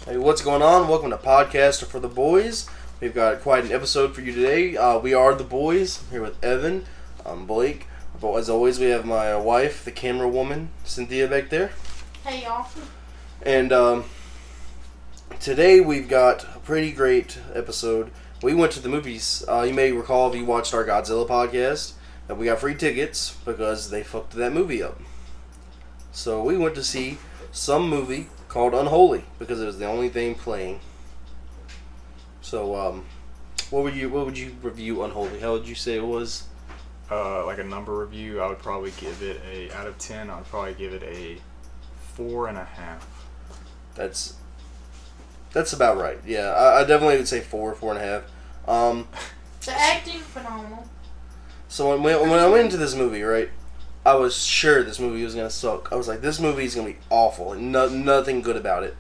Hey, what's going on? Welcome to Podcast for the Boys. We've got quite an episode for you today. We are the boys. I'm here with Evan. I'm Blake. As always, we have my wife, the camera woman, Cynthia, back there. Hey, y'all. And today we've got a pretty great episode. We went to the movies. You may recall if you watched our Godzilla podcast that we got free tickets because they fucked that movie up. So we went to see some movie called Unholy because it was the only thing playing. So, what would you review Unholy? How would you say it was? Like a number review, I would probably give it out of 10. I would probably give it a 4.5. That's about right. Yeah, I definitely would say 4.5. The acting, phenomenal. So when I went into this movie, right, I was sure this movie was gonna suck. I was like, this movie is gonna be awful, and nothing good about it.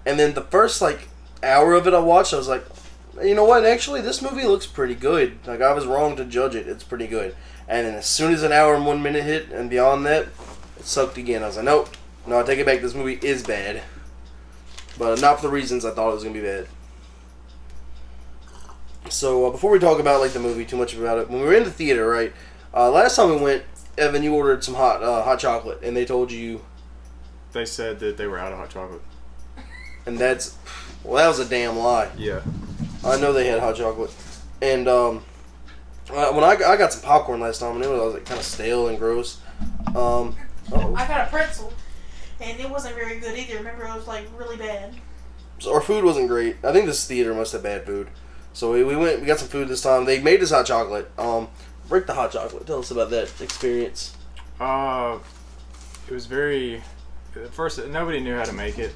And then the first hour of it I watched, I was like, you know what? Actually, this movie looks pretty good. Like, I was wrong to judge it. It's pretty good. And then as soon as an hour and 1 minute hit, and beyond that, it sucked again. I was like, nope. No, I take it back. This movie is bad. But not for the reasons I thought it was going to be bad. So, before we talk about, the movie, too much about it, when we were in the theater, right, last time we went, Evan, you ordered some hot chocolate, and they told you... They said that they were out of hot chocolate. And that was a damn lie. Yeah. I know they had hot chocolate. And, when I got some popcorn last time, and it was kind of stale and gross. I got a pretzel, and it wasn't very good either. Remember, it was, really bad. So our food wasn't great. I think this theater must have bad food. So we got some food this time. They made us hot chocolate. Break the hot chocolate. Tell us about that experience. It was very... At first, nobody knew how to make it.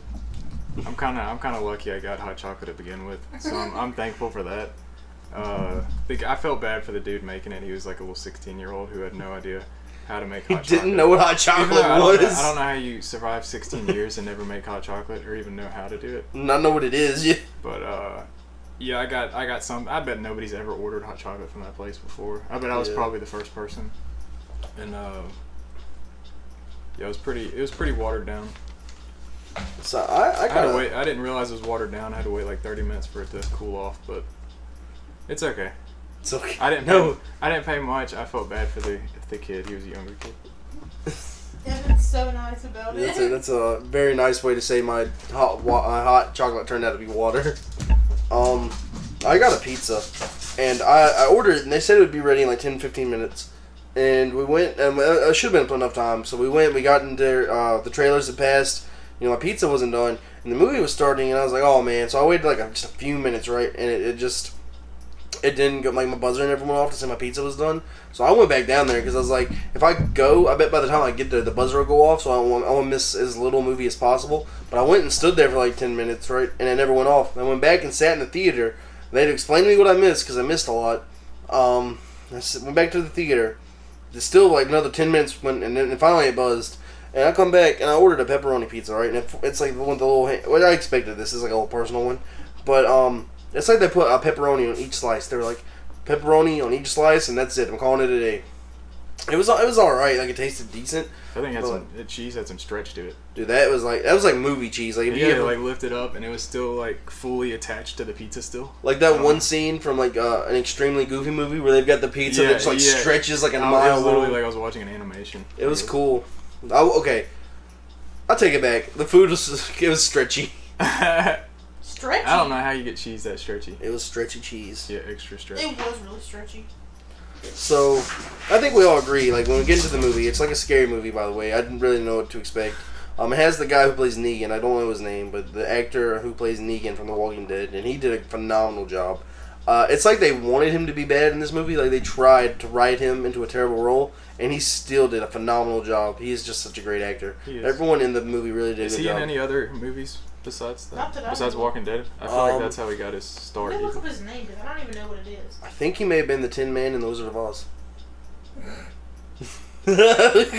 I'm kind of lucky I got hot chocolate to begin with, so I'm thankful for that. I felt bad for the dude making it. He was like a little 16-year-old who had no idea how to make hot chocolate. He didn't know what hot chocolate was. I don't know how you survive 16 years and never make hot chocolate or even know how to do it. Not know what it is, yeah. But yeah, I got some. I bet nobody's ever ordered hot chocolate from that place before. I bet I was probably the first person. And yeah, it was pretty watered down. So I had to wait. I didn't realize it was watered down. I had to wait 30 minutes for it to cool off, but it's okay. It's okay. I didn't pay much. I felt bad for the kid. He was a younger kid. Evan's so nice about it. That's a very nice way to say my hot chocolate turned out to be water. I got a pizza, and I ordered it, and they said it would be ready in 10-15 minutes. And we went, and it should have been enough time. So we went, we got in there, the trailers had passed, my pizza wasn't done, and the movie was starting, and I was like, oh man. So I waited just a few minutes, right, and it didn't go, my buzzer never went off to say my pizza was done. So I went back down there, because I was like, if I go, I bet by the time I get there, the buzzer will go off, so I want to miss as little movie as possible. But I went and stood there for 10 minutes, right, and it never went off. I went back and sat in the theater. They had to explain to me what I missed, because I missed a lot. I went back to the theater. There's still another 10 minutes when, and then finally it buzzed. And I come back and I ordered a pepperoni pizza, right? And it's the one with the little. Well, I expected this. This is a little personal one, but it's like they put a pepperoni on each slice. They were like pepperoni on each slice, and that's it. I'm calling it a day. It was all right. It tasted decent. I think the cheese had some stretch to it. Dude, that was like movie cheese. If you lift it up, and it was still fully attached to the pizza still. Like that one scene from an extremely goofy movie where they've got the pizza that just stretches a mile. It was literally I was watching an animation. It was cool. Okay, I'll take it back. The food was stretchy. Stretchy? I don't know how you get cheese that stretchy. It was stretchy cheese. Yeah, extra stretchy. It was really stretchy. So, I think we all agree, when we get into the movie, it's like a scary movie, by the way. I didn't really know what to expect. It has the guy who plays Negan. I don't know his name, but the actor who plays Negan from The Walking Dead, and he did a phenomenal job. It's like they wanted him to be bad in this movie. They tried to write him into a terrible role, and he still did a phenomenal job. He is just such a great actor. Everyone in the movie really did a good job. Is he in any other movies besides that? Not that I besides know. Walking Dead? I feel like that's how he got his start. Let me look up his name, because I don't even know what it is. I think he may have been the Tin Man in The Wizard of Oz. I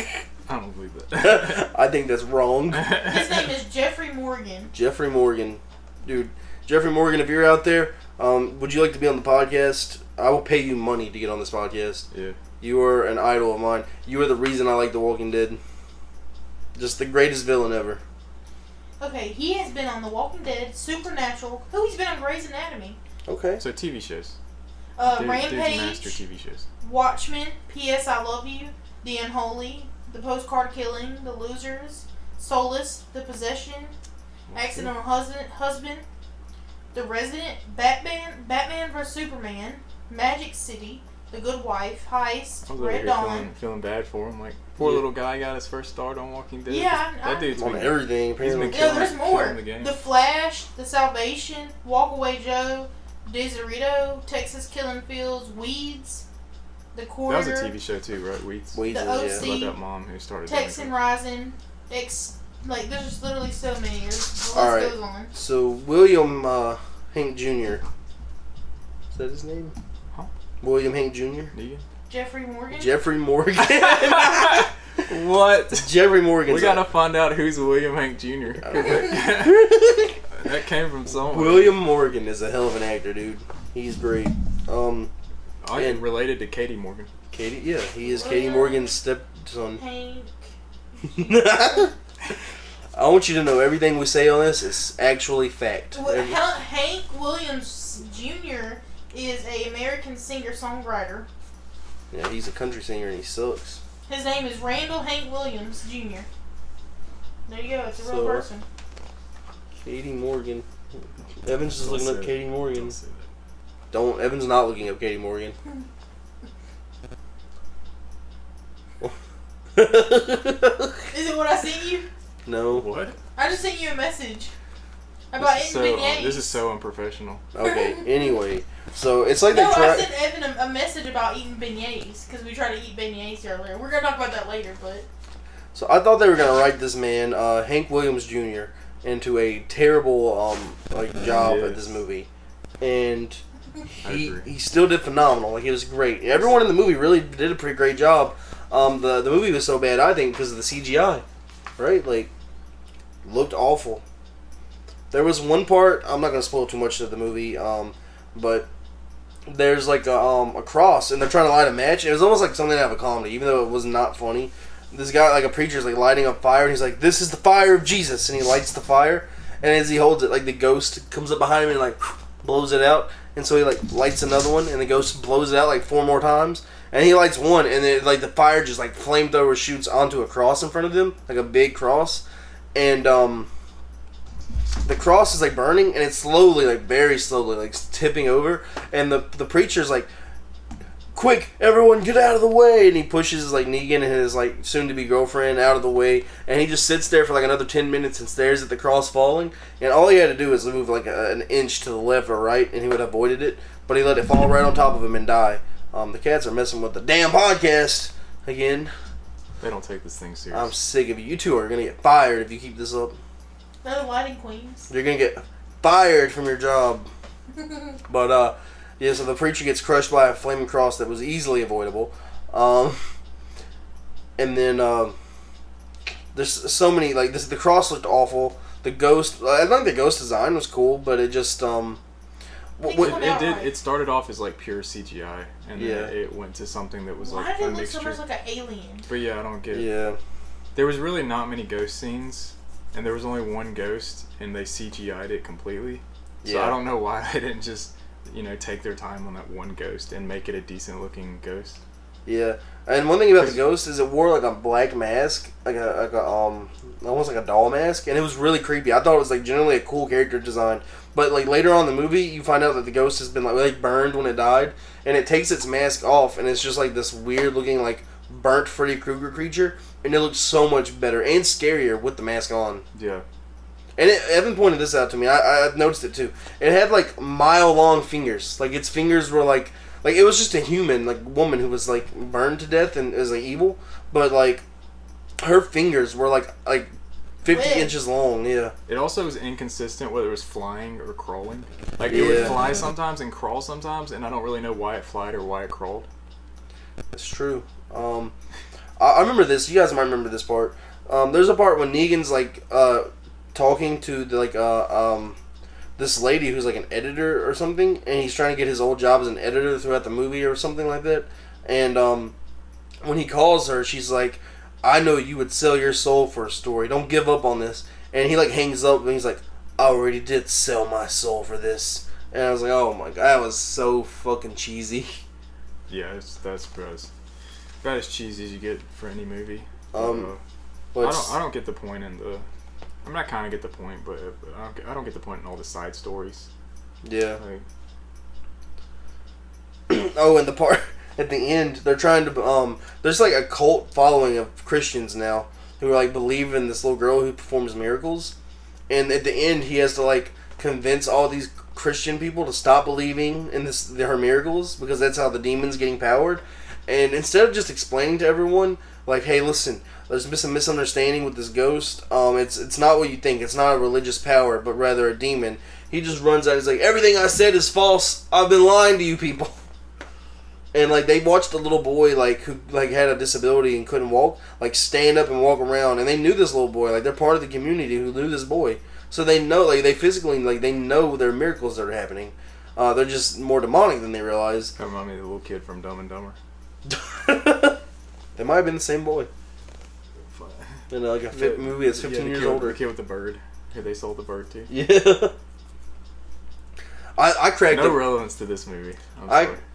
don't believe that. I think that's wrong. His name is Jeffrey Morgan. Jeffrey Morgan. Dude, Jeffrey Morgan, if you're out there, would you like to be on the podcast? I will pay you money to get on this podcast. Yeah. You are an idol of mine. You are the reason I like The Walking Dead. Just the greatest villain ever. Okay, he has been on The Walking Dead, Supernatural. Who he's been on Grey's Anatomy. Okay. So TV shows. Rampage. Dude's master TV shows. Watchmen. P.S. I Love You. The Unholy. The Postcard Killing. The Losers. Solace. The Possession. Accidental Husband. The Resident. Batman vs Superman. Magic City. The Good Wife. Heist. I was over Red here Dawn. feeling bad for him. Like, poor little guy got his first start on Walking Dead. Yeah, that dude's On been everything, apparently. killing- there's more. killing the game. The Flash, The Salvation, Walkaway Joe, Desirito, Texas Killing Fields, Weeds, The Corridor. That was a TV show too, right? Weeds. The yeah. OC. About that mom who started. Texan Rising, like there's just literally so many. The list Alright. goes on. So, William Hank Jr. Is that his name? Huh? William Hank Jr.? Negan? Jeffrey Morgan. Jeffrey Morgan. What? Jeffrey Morgan. We gotta find out who's William Hank Jr. That came from somewhere. William Morgan is a hell of an actor, dude. He's great. And related to Katie Morgan. Katie, yeah, he is Katie Morgan's stepson. Hank. I want you to know everything we say on this is actually fact. Hank Williams Jr. is an American singer-songwriter. Yeah, he's a country singer and he sucks. His name is Randall Hank Williams Jr. There you go. It's a real person. Katie Morgan. Evans is looking up Katie Morgan. Don't say that. Don't. Evan's not looking up Katie Morgan. Is it what I sent you? No. What? I just sent you a message about eating beignets. This is so unprofessional. Okay. Anyway, so it's like No, they try. I sent Evan a message about eating beignets because we tried to eat beignets earlier. We're gonna talk about that later, but So I thought they were gonna write this man, Hank Williams Jr., into a terrible job at this movie, and he still did phenomenal. Like, it was great. Everyone in the movie really did a pretty great job. The movie was so bad, I think, because of the CGI, right? Like, looked awful. There was one part, I'm not gonna spoil too much of the movie, but there's like a cross, and they're trying to light a match. It was almost like something out of a comedy, even though it was not funny. This guy, like a preacher, is like lighting up fire, and he's like, "This is the fire of Jesus," and he lights the fire, and as he holds it, like the ghost comes up behind him and like blows it out, and so he like lights another one, and the ghost blows it out like 4 more times, and he lights one, and then like the fire just like flamethrower shoots onto a cross in front of him, like a big cross, and the cross is like burning, and it's slowly, like very slowly, like tipping over, and the preacher's like, "Quick, everyone get out of the way," and he pushes like Negan and his like soon-to-be girlfriend out of the way, and he just sits there for like another 10 minutes and stares at the cross falling, and all he had to do is move like an inch to the left or right, and he would have avoided it, but he let it fall right on top of him and die. The cats are messing with the damn podcast again. They don't take this thing serious. I'm sick of you. You two are going to get fired if you keep this up. they're the lighting queens. You're going to get fired from your job. But, yeah, so the preacher gets crushed by a flaming cross that was easily avoidable. And then, there's so many, like, the cross looked awful. The ghost, I think the ghost design was cool, but it just, It started off as like pure CGI, and then it went to something that was Why like did a it look mixture. so much like an alien? But yeah, I don't get it. Yeah. There was really not many ghost scenes, and there was only one ghost, and they CGI'd it completely. So Yeah. I don't know why they didn't just, take their time on that one ghost and make it a decent looking ghost. Yeah. And one thing about the ghost is it wore like a black mask, like a almost like a doll mask, and it was really creepy. I thought it was like generally a cool character design, but like later on in the movie, you find out that the ghost has been like really burned when it died, and it takes its mask off, and it's just like this weird looking like burnt Freddy Krueger creature, and it looks so much better and scarier with the mask on. Yeah. And Evan pointed this out to me. I noticed it too. It had like mile-long fingers. Like its fingers were like it was just a human, like woman who was like burned to death and is like evil. But like her fingers were like 50 inches long. Yeah. It also was inconsistent whether it was flying or crawling. Like it would fly sometimes and crawl sometimes, and I don't really know why it flied or why it crawled. That's true. I remember this. You guys might remember this part. There's a part when Negan's like talking to the, this lady who's like an editor or something, and he's trying to get his old job as an editor throughout the movie or something like that. And when he calls her, she's like, "I know you would sell your soul for a story. Don't give up on this." And he like hangs up and he's like, I already did sell my soul for this. And I was like, oh my god, that was so fucking cheesy. Yeah, that's gross. About as cheesy as you get for any movie. But I don't get the point in the. I mean, I kind of get the point, but I don't get the point in all the side stories. Yeah. Like, oh, and the part at the end, they're trying to there's like a cult following of Christians now who like believe in this little girl who performs miracles, and at the end he has to like convince all these Christian people to stop believing in her miracles because that's how the demon's getting powered. And instead of just explaining to everyone like, hey, listen, there's been some misunderstanding with this ghost. It's not what you think. It's not a religious power, but rather a demon. He just runs out. He's like, everything I said is false. I've been lying to you people. And like they watched a little boy like who like had a disability and couldn't walk like stand up and walk around, and they knew this little boy. Like they're part of the community who knew this boy, so they know like they physically like they know there are miracles that are happening. They're just more demonic than they realize. that reminds me of the little kid from Dumb and Dumber. They might have been the same boy. In like a movie that's 15 years older. The kid with the bird. Who they sold the bird to. Yeah. I cracked no relevance to this movie.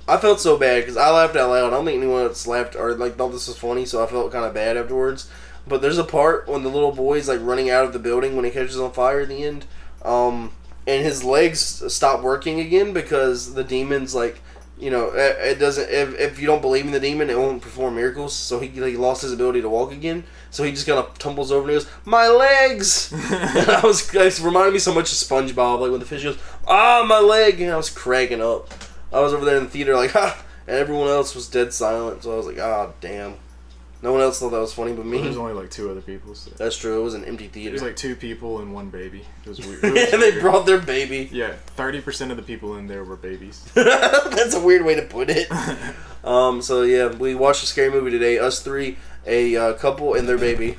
I felt so bad because I laughed out loud. I don't think anyone else laughed or like thought this was funny, so I felt kind of bad afterwards. But there's a part when the little boy's like running out of the building when he catches on fire at the end, and his legs stop working again because the demon's like, you know, it doesn't. If you don't believe in the demon, it won't perform miracles. So he lost his ability to walk again. So he just kind of tumbles over and he goes, "My legs!" And it reminded me so much of SpongeBob, like when the fish goes, "Ah, my leg!" And I was cracking up. I was over there in the theater like, "Ha!" And everyone else was dead silent. So I was like, "Ah, damn." No one else thought that was funny but me. Well, there's only like 2 other people. So. That's true. It was an empty theater. There's like 2 people and 1 baby. It was weird. And they brought their baby. Yeah, 30% of the people in there were babies. That's a weird way to put it. So yeah, we watched a scary movie today. Us 3, a couple, and their baby.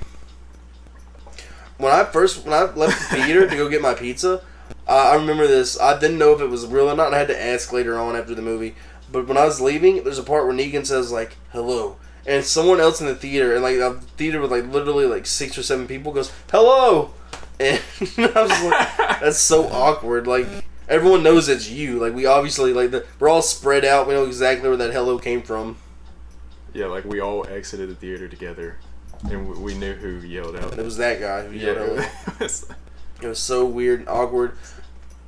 When I left the theater to go get my pizza, I remember this. I didn't know if it was real or not, and I had to ask later on after the movie. But when I was leaving, there's a part where Negan says like, "Hello." And someone else in the theater, and like a theater with like literally like 6 or 7 people, goes, "Hello," and I was like, "That's so awkward." Like everyone knows it's you. Like we obviously we're all spread out. We know exactly where that hello came from. Yeah, like we all exited the theater together, and we knew who yelled out. And it was that guy who yelled hello. It was so weird and awkward.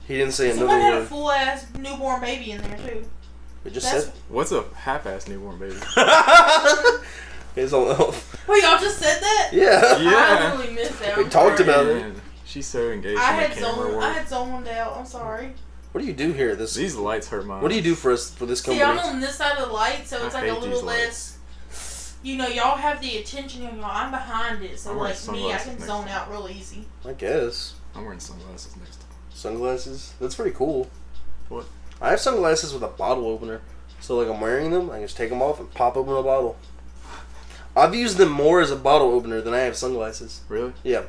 He didn't say another word. Someone had a full ass newborn baby in there too. It just said. What's a half-assed newborn baby? It's all. Wait, y'all just said that? Yeah. Yeah. I really missed that. We I'm talked sorry. about it. Man, she's so engaged I in the camera work. I had zoned out. I'm sorry. What do you do here? These lights hurt my eyes. What do you do for us for this See, company? I'm on this side of the light, so it's I like a hate little these less. You know, y'all have the attention on y'all. I'm behind it, so I'm wearing like me, I sunglasses can next zone time. out real easy. I guess. I'm wearing sunglasses next time. Sunglasses? That's pretty cool. What? I have sunglasses with a bottle opener. So like I'm wearing them, I can just take them off and pop open a bottle. I've used them more as a bottle opener than I have sunglasses. Really? Yeah.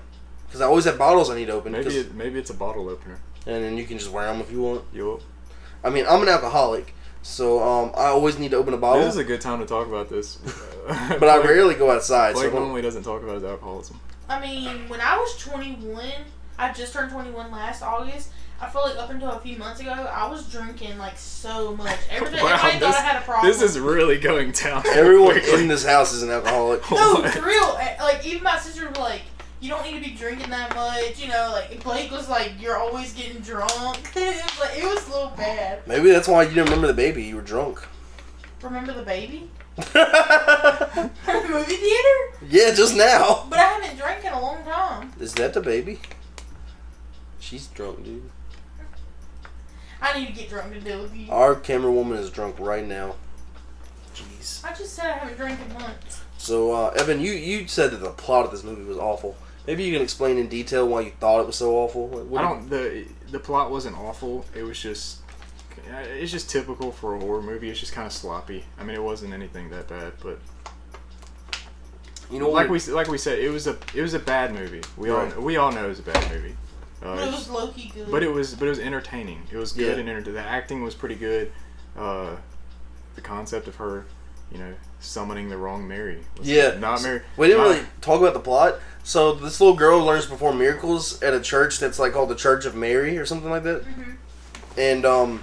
Because I always have bottles I need to open. Maybe it's a bottle opener. And then you can just wear them if you want. Yup. I mean, I'm an alcoholic. So I always need to open a bottle. This is a good time to talk about this. But I rarely go outside. Blake so normally doesn't talk about his alcoholism. I mean, when I was 21, I just turned 21 last August. I feel like up until a few months ago, I was drinking like so much. Everybody thought I had a problem. This is really going down. Everyone in this house is an alcoholic. No, for real. Like, even my sister was like, you don't need to be drinking that much. You know, like, Blake was like, you're always getting drunk. It was a little bad. Maybe that's why you didn't remember the baby. You were drunk. Remember the baby? Movie theater? Yeah, just now. But I haven't drank in a long time. Is that the baby? She's drunk, dude. I need to get drunk to deal with you. Our camera woman is drunk right now. Jeez. I just said I haven't drank in months. So, Evan, you said that the plot of this movie was awful. Maybe you can explain in detail why you thought it was so awful. The plot wasn't awful. It was just, it's just typical for a horror movie. It's just kind of sloppy. I mean, it wasn't anything that bad, but you know, like we said, it was a bad movie. We all know it was a bad movie. But it was low-key good. But it was entertaining. It was good Yeah. and entertaining. The acting was pretty good. The concept of her summoning the wrong Mary. Not Mary. We didn't really talk about the plot. So this little girl learns to perform miracles at a church that's like called the Church of Mary or something like that. And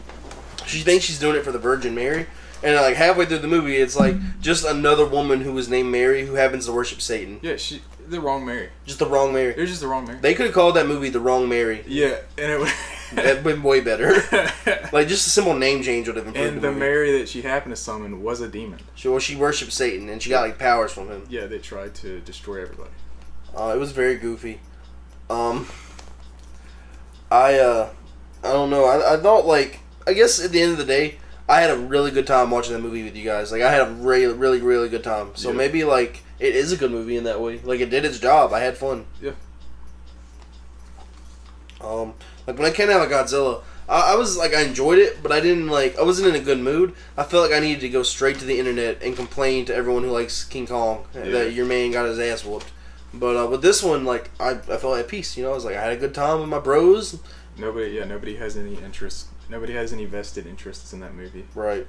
she thinks she's doing it for the Virgin Mary. And like halfway through the movie, it's like just another woman who was named Mary who happens to worship Satan. Yeah, the wrong Mary. Just the wrong Mary. It was just the wrong Mary. They could have called that movie The Wrong Mary. Yeah, and it would have been way better. Like just a simple name change would have improved. And the Mary that she happened to summon was a demon. She worshipped Satan, and she got like powers from him. Yeah, they tried to destroy everybody. It was very goofy. I don't know. I thought like I guess at the end of the day, I had a really good time watching that movie with you guys. Like I had a really, really, really good time. So maybe like it is a good movie in that way. Like it did its job. I had fun. Yeah. Like when I came out of Godzilla, I was like I enjoyed it, but I didn't like I wasn't in a good mood. I felt like I needed to go straight to the internet and complain to everyone who likes King Kong that your man got his ass whooped. But with this one, like I felt at peace. I was like I had a good time with my bros. Nobody has any interest. Nobody has any vested interests in that movie. Right.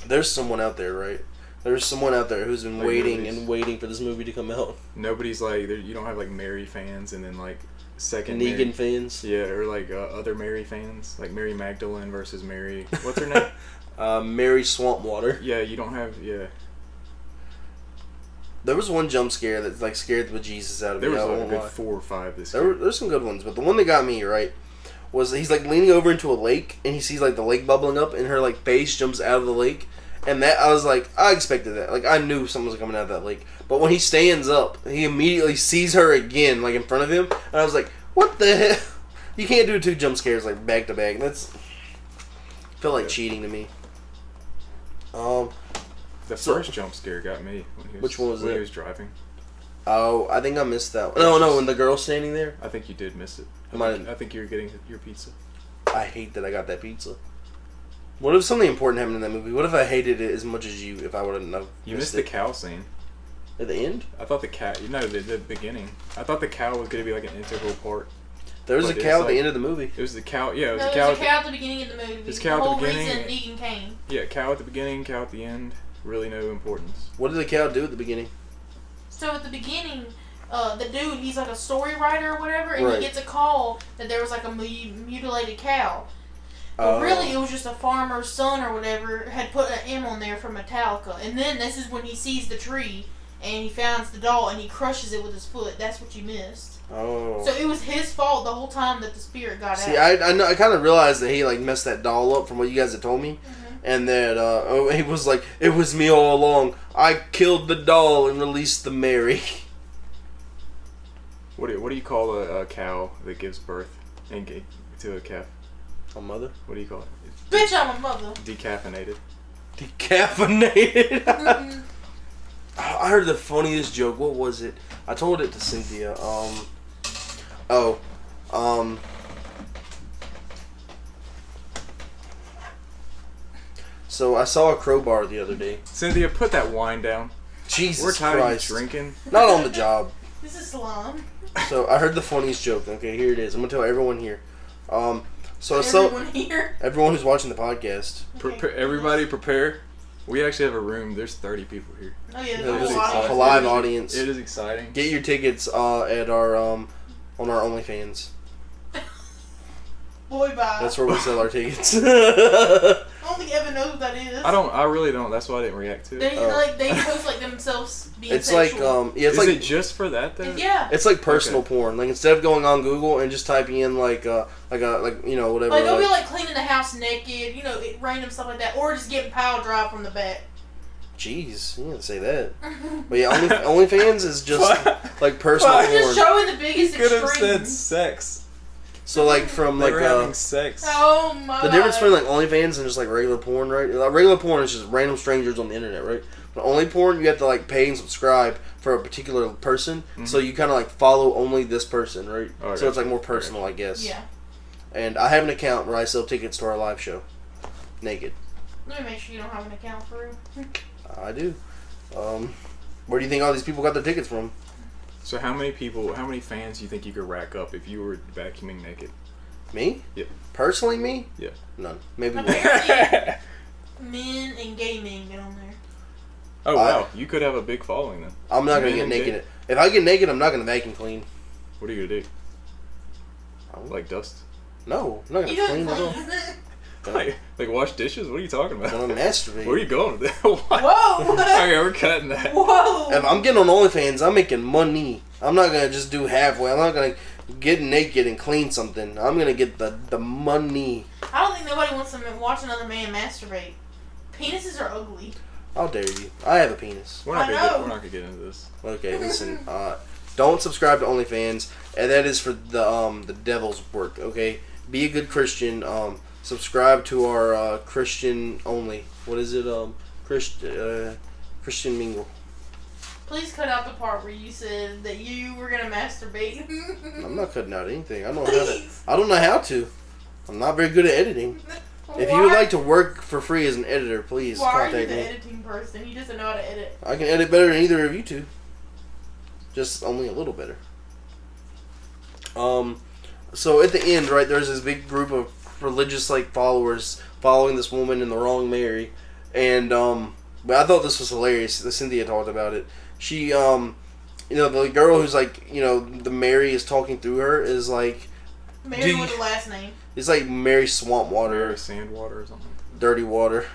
There's someone out there, right? There's someone out there who's been waiting for this movie to come out. Nobody's like you don't have like Mary fans and then like second Negan Mary, fans. Yeah, or like other Mary fans, like Mary Magdalene versus Mary. What's her name? Mary Swampwater. Yeah, you don't have There was one jump scare that like scared the bejesus out of me. There was like a good 4 or 5 this year. There's some good ones, but the one that got me right was he's like leaning over into a lake and he sees like the lake bubbling up and her like face jumps out of the lake, and that I was like I expected that. Like I knew something was coming out of that lake, but when he stands up, he immediately sees her again like in front of him, and I was like, what the hell? You can't do 2 jump scares like back to back. That's felt like cheating to me. The first jump scare got me. Which one was when it? he was driving. Oh, I think I missed that one. No, when the girl's standing there. I think you did miss it. I think you were getting your pizza. I hate that I got that pizza. What if something important happened in that movie? What if I hated it as much as you if I wouldn't have You missed the cow scene. At the end? I thought the cow... the beginning. I thought the cow was going to be like an integral part. There was a cow at the end of the movie. It was the cow... Yeah, it was a cow at the beginning of the movie. It's cow at the beginning. The whole reason Negan came. Yeah, cow at the beginning, cow at the end. Really no importance. What did the cow do at the beginning? So at the beginning... the dude, he's like a story writer or whatever, and he gets a call that there was like a mutilated cow. But really, it was just a farmer's son or whatever had put an M on there for Metallica. And then this is when he sees the tree, and he finds the doll, and he crushes it with his foot. That's what you missed. Oh. So it was his fault the whole time that the spirit got out. See, I know. I kind of realized that he like messed that doll up from what you guys had told me. And that he was like, it was me all along. I killed the doll and released the Mary. What do you call a cow that gives birth to a calf? A mother? What do you call it? Bitch, I'm a mother. Decaffeinated. Decaffeinated? I heard the funniest joke. What was it? I told it to Cynthia. So I saw a crowbar the other day. Cynthia, put that wine down. Jesus We're tired Christ. of drinking. Not on the job. This is slime. So I heard the funniest joke. Okay, here it is. I'm gonna tell everyone here. Everyone who's watching the podcast. Okay. Everybody prepare. We actually have a room. There's 30 people here. Oh yeah, There's there's a live audience. It is exciting. Get your tickets at our on our OnlyFans. Boy, bye. That's where we sell our tickets. I don't think Evan knows what that is. I really don't. That's why I didn't react to it. They post like themselves being it's sexual. like it's is like it just for that though? Yeah. It's like personal porn. Like instead of going on Google and just typing in like whatever. Like they'll be like cleaning the house naked, random stuff like that, or just getting pile drive from the back. Jeez, you didn't say that. But yeah, OnlyFans is just like personal porn. Just showing the biggest Could have extreme. said sex. So like from they were having sex. Oh my. The difference between like OnlyFans and just like regular porn, right? Like, regular porn is just random strangers on the internet, right? But only porn, you have to like pay and subscribe for a particular person, so you kind of like follow only this person, right? Oh, so it's like more personal, I guess. Yeah. And I have an account where I sell tickets to our live show, naked. Let me make sure you don't have an account for real. I do. Where do you think all these people got their tickets from? So how many fans do you think you could rack up if you were vacuuming naked? Me? Yeah. Personally, me? Yeah. None. Maybe one. Apparently, men and gay men get on there. Oh wow, you could have a big following then. I'm not gonna get naked. If I get naked, I'm not gonna vacuum clean. What are you gonna do? Like dust? No, I'm not gonna clean at all. Like wash dishes? What are you talking about? I'm gonna masturbate. Where are you going with that? Whoa! Okay, we're cutting that. Whoa! If I'm getting on OnlyFans, I'm making money. I'm not gonna just do halfway. I'm not gonna get naked and clean something. I'm gonna get the money. I don't think nobody wants to watch another man masturbate. Penises are ugly. How dare you? I have a penis. We're not gonna get into this. Okay, listen. Don't subscribe to OnlyFans, and that is for the devil's work. Okay, be a good Christian. Subscribe to our Christian only. What is it? Christian Mingle. Please cut out the part where you said that you were gonna masturbate. I'm not cutting out anything. I don't know how to. I'm not very good at editing. If you would like to work for free as an editor, please contact me. Why are you the editing person? You just know how to edit. I can edit better than either of you two. Just only a little better. So at the end, right, there's this big group of religious followers following this woman in the wrong Mary, and but I thought this was hilarious. Cynthia talked about it. She the girl who's the Mary is talking through her is like Mary with the last name. It's like Mary Swampwater. Mary Sandwater or something. Dirty water.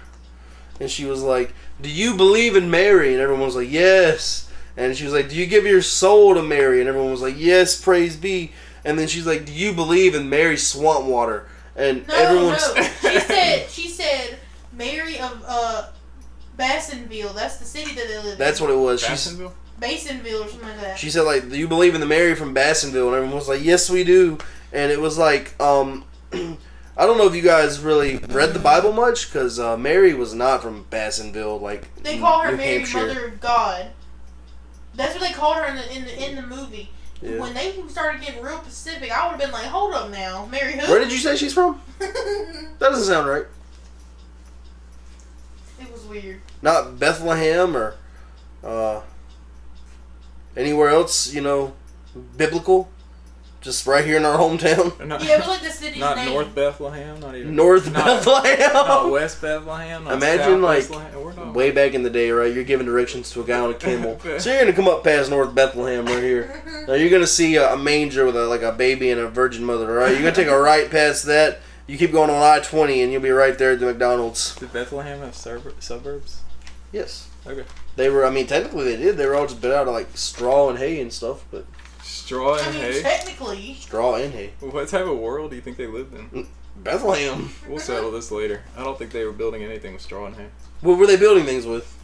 And she was like, "Do you believe in Mary?" And everyone was like, "Yes." And she was like, "Do you give your soul to Mary?" And everyone was like, "Yes, praise be." And then she's like, "Do you believe in Mary Swampwater?" And everyone's... She said Mary of Bassonville. That's the city that they live in. That's what it was. Bassonville? Basonville or something like that. She said, "Do you believe in the Mary from Bassonville?" And everyone was like, "Yes, we do." And it was like, I don't know if you guys really read the Bible much, because Mary was not from Bassonville, they call her New Mary, Hampshire. Mother of God. That's what they called her in the movie. Yeah. When they started getting real specific, I would have been like, "Hold up now, Mary who?" Where did you say she's from? That doesn't sound right. It was weird. Not Bethlehem or anywhere else, biblical. Just right here in our hometown. Yeah, it was like the city's not name. North Bethlehem, not even Bethlehem. Not West Bethlehem. Not Imagine Bethlehem. Way back in the day, right? You're giving directions to a guy on a camel. So you're gonna come up past North Bethlehem right here. Now you're gonna see a manger with a baby and a virgin mother. Right? You're gonna take a right past that. You keep going on I-20 and you'll be right there at the McDonald's. Did Bethlehem have suburbs? Yes. Okay. They were. I mean, technically they did. They were all just built out of straw and hay and stuff, but. Straw and hay? Technically. Straw and hay. What type of world do you think they lived in? Bethlehem. We'll settle this later. I don't think they were building anything with straw and hay. What were they building things with?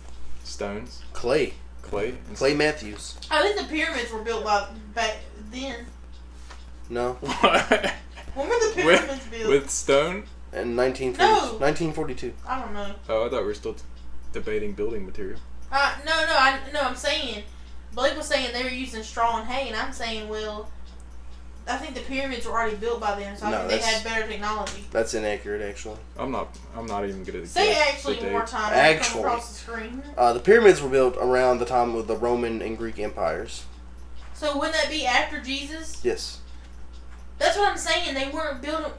Stones. Clay. Clay Matthews. I think the pyramids were built back then. No. When were the pyramids built? With stone? In 1942. I don't know. Oh, I thought we were still debating building material. No, I'm saying... Blake was saying they were using straw and hay, and I'm saying, well, I think the pyramids were already built by then, so I think they had better technology. That's inaccurate, actually. I'm not even good at say actually one more time. Actually, across the screen. The pyramids were built around the time of the Roman and Greek empires. So wouldn't that be after Jesus? Yes. That's what I'm saying. They weren't built.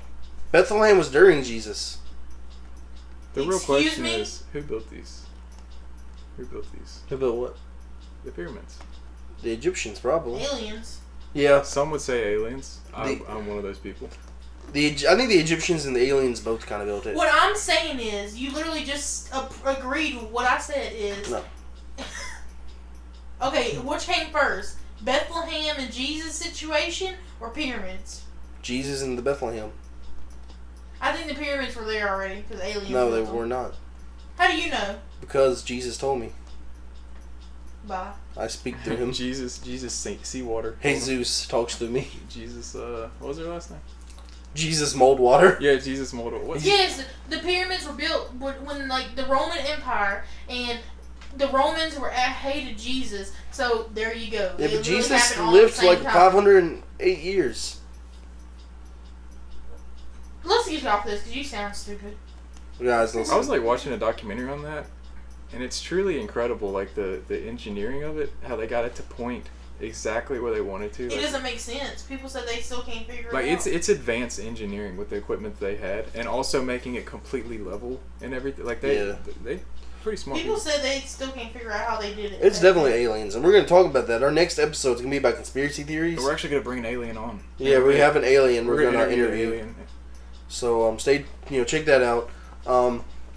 Bethlehem was during Jesus. The real question is, who built these? Who built these? Who built what? The pyramids. The Egyptians, probably. Aliens. Yeah. Some would say aliens. I'm one of those people. I think the Egyptians and the aliens both kind of built it. What I'm saying is, you literally just agreed with what I said is... No. Okay, which came first? Bethlehem and Jesus situation or pyramids? Jesus and the Bethlehem. I think the pyramids were there already because aliens. No, they were not. How do you know? Because Jesus told me. Bye. I speak through him. Jesus, seawater. Jesus talks through me. Jesus, what was her last name? Jesus mold water. Yeah, Jesus mold water. Yes, the pyramids were built when the Roman Empire and the Romans hated Jesus. So there you go. Yeah, but Jesus lived for 508 years. Let's get off this because you sound stupid. Guys, listen. I was watching a documentary on that, and it's truly incredible. The engineering of it, how they got it to point exactly where they wanted to. It doesn't make sense. People said they still can't figure it out. It's advanced engineering with the equipment they had, and also making it completely level and everything. pretty smart. People said they still can't figure out how they did it. It's definitely aliens, and we're going to talk about that. Our next episode is going to be about conspiracy theories. We're actually going to bring an alien on. Yeah, we have an alien we're going to interview. An alien. So check that out.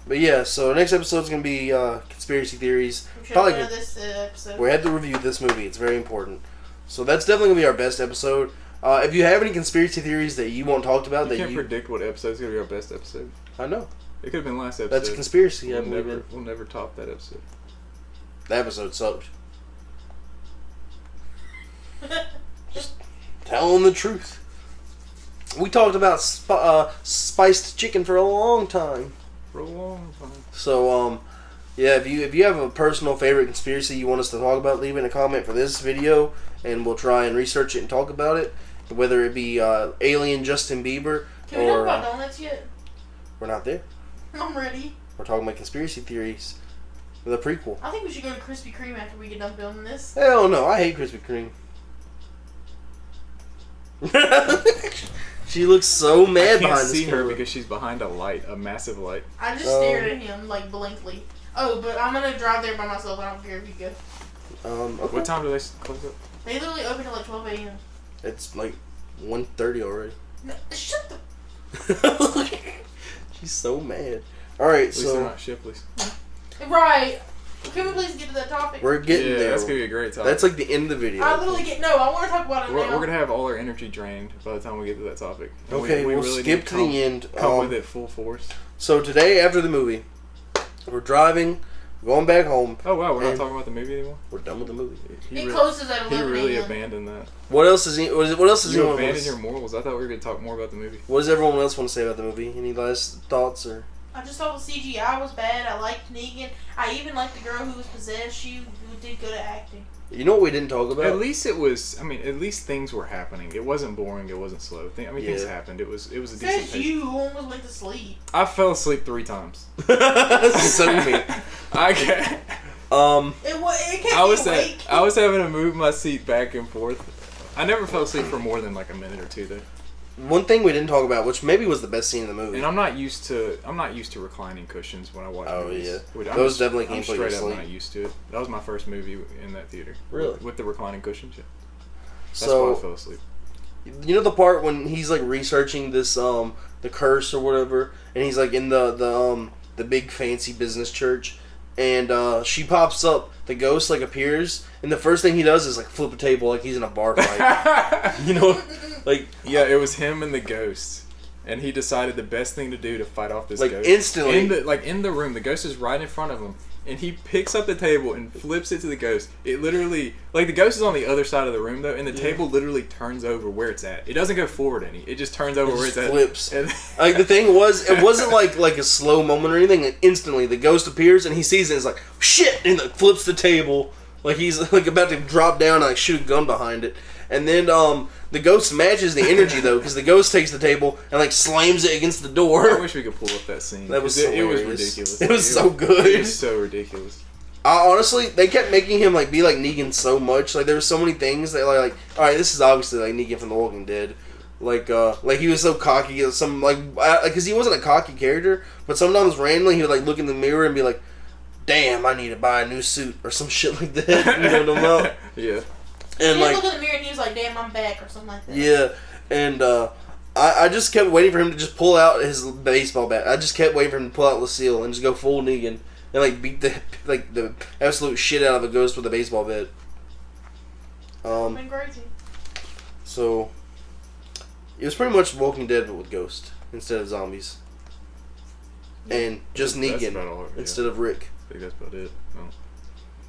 But yeah, so next episode is going to be conspiracy theories. We should have this episode. We had to review this movie. It's very important. So that's definitely going to be our best episode. If you have any conspiracy theories that you want talked about, you can't predict what episode is going to be our best episode. I know. It could have been last episode. That's a conspiracy. We'll never top that episode. The episode sucked. Just tell them the truth. We talked about spiced chicken for a long time. So, yeah, if you have a personal favorite conspiracy you want us to talk about, leave it in a comment for this video, and we'll try and research it and talk about it. Whether it be alien Justin Bieber Can we talk about donuts yet? We're not there. I'm ready. We're talking about conspiracy theories. The prequel. I think we should go to Krispy Kreme after we get done filming this. Hell no, I hate Krispy Kreme. She looks so mad behind this camera. I can't see her because she's behind a massive light. I just stared at him, like, blankly. Oh, but I'm going to drive there by myself. I don't care if you go. Okay. What time do they close up? They literally open at like 12 a.m. It's like 1:30 already. No, shut the... She's so mad. Alright, so... At least they're not Shipleys. Right. Can we please get to that topic? We're getting there. That's going to be a great topic. That's like the end of the video. I literally I want to talk about it now. We're going to have all our energy drained by the time we get to that topic. And okay, we'll really skip to the end. Come with it full force. So today, after the movie, we're driving, going back home. Oh wow, we're not talking about the movie anymore? We're done with the movie. It closes at 11 He really a.m. abandoned that. What else is he? What else is he? You abandoned your morals. I thought we were going to talk more about the movie. What does everyone else want to say about the movie? Any last thoughts or? I just thought the CGI was bad. I liked Negan. I even liked the girl who was possessed. She did good at acting. You know what we didn't talk about? At least it was. I mean, at least things were happening. It wasn't boring. It wasn't slow. Things happened. It was a decent pace. Says you almost went to sleep. I fell asleep 3 times. So me. I can't. It kept me awake. I was having to move my seat back and forth. I never fell asleep for more than like a minute or two though. One thing we didn't talk about, which maybe was the best scene in the movie. And I'm not used to reclining cushions when I watch movies. Oh yeah, those definitely can't put you to sleep. I'm not used to it. That was my first movie in that theater. Really? With the reclining cushions, yeah. That's why I fell asleep. You know the part when he's like researching this the curse or whatever, and he's like in the big fancy business church, and she pops up, the ghost like appears, and the first thing he does is like flip a table like he's in a bar fight. You know, like yeah, it was him and the ghost, and he decided the best thing to do to fight off this like ghost instantly in the room. The ghost is right in front of him, and he picks up the table and flips it to the ghost. It literally, like the ghost is on the other side of the room though, and the table literally turns over where it's at. It doesn't go forward any. It just turns over where it's at. Flips. And like the thing was, it wasn't like a slow moment or anything. Like, instantly, the ghost appears and he sees it. And it's like shit, and like flips the table like he's like about to drop down and like shoot a gun behind it. And then the ghost matches the energy though, because the ghost takes the table and like slams it against the door. I wish we could pull up that scene. That was it was ridiculous. It was so good. It was so ridiculous. Honestly, they kept making him like be like Negan so much. Like there were so many things that like all right, this is obviously like Negan from The Walking Dead. Like he was so cocky, some because he wasn't a cocky character, but sometimes randomly he would like look in the mirror and be like, "Damn, I need to buy a new suit" or some shit like that. You know what I'm about? Yeah. And he like look in the mirror and he was like, "Damn, I'm back" or something like that. Yeah, and I just kept waiting for him to just pull out his baseball bat. I just kept waiting for him to pull out Lucille and just go full Negan and like beat the absolute shit out of a ghost with a baseball bat. Been crazy. So it was pretty much Walking Dead but with ghosts instead of zombies, and just Negan instead of Rick. I think that's about it. I don't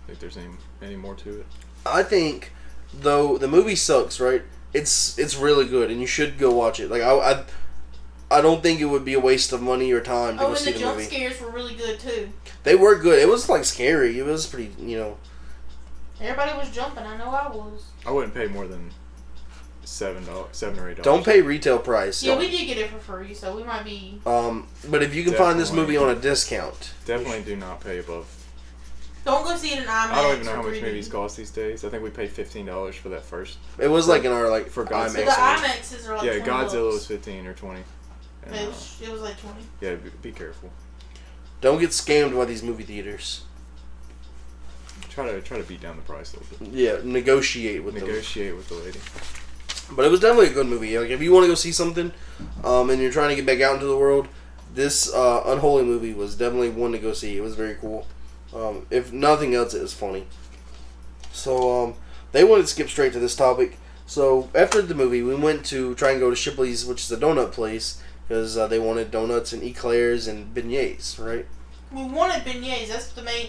think there's any more to it. I think, though, the movie sucks, right? It's really good, and you should go watch it. Like I don't think it would be a waste of money or time to go see the movie. And the jump scares were really good too. They were good. It was like scary. It was pretty, Everybody was jumping. I know I was. I wouldn't pay more than $7 or $8. Don't pay retail price. Yeah, we did get it for free, so we might be. But if you can find this movie on a discount, definitely do not pay above. Don't go see it in IMAX. I don't even know how much movies cost these days. I think we paid $15 for that first. It was like in our for IMAX. So the IMAXs are like $20. $20. Godzilla was $15 or $20. And, it was like $20. Yeah, be careful. Don't get scammed by these movie theaters. Try to beat down the price a little bit. Yeah, negotiate with the lady. But it was definitely a good movie. Like, if you want to go see something, and you're trying to get back out into the world, this Unholy movie was definitely one to go see. It was very cool. If nothing else, it was funny. So, they wanted to skip straight to this topic. So, after the movie, we went to try and go to Shipleys, which is a donut place, because they wanted donuts and eclairs and beignets, right? We wanted beignets. That's the main...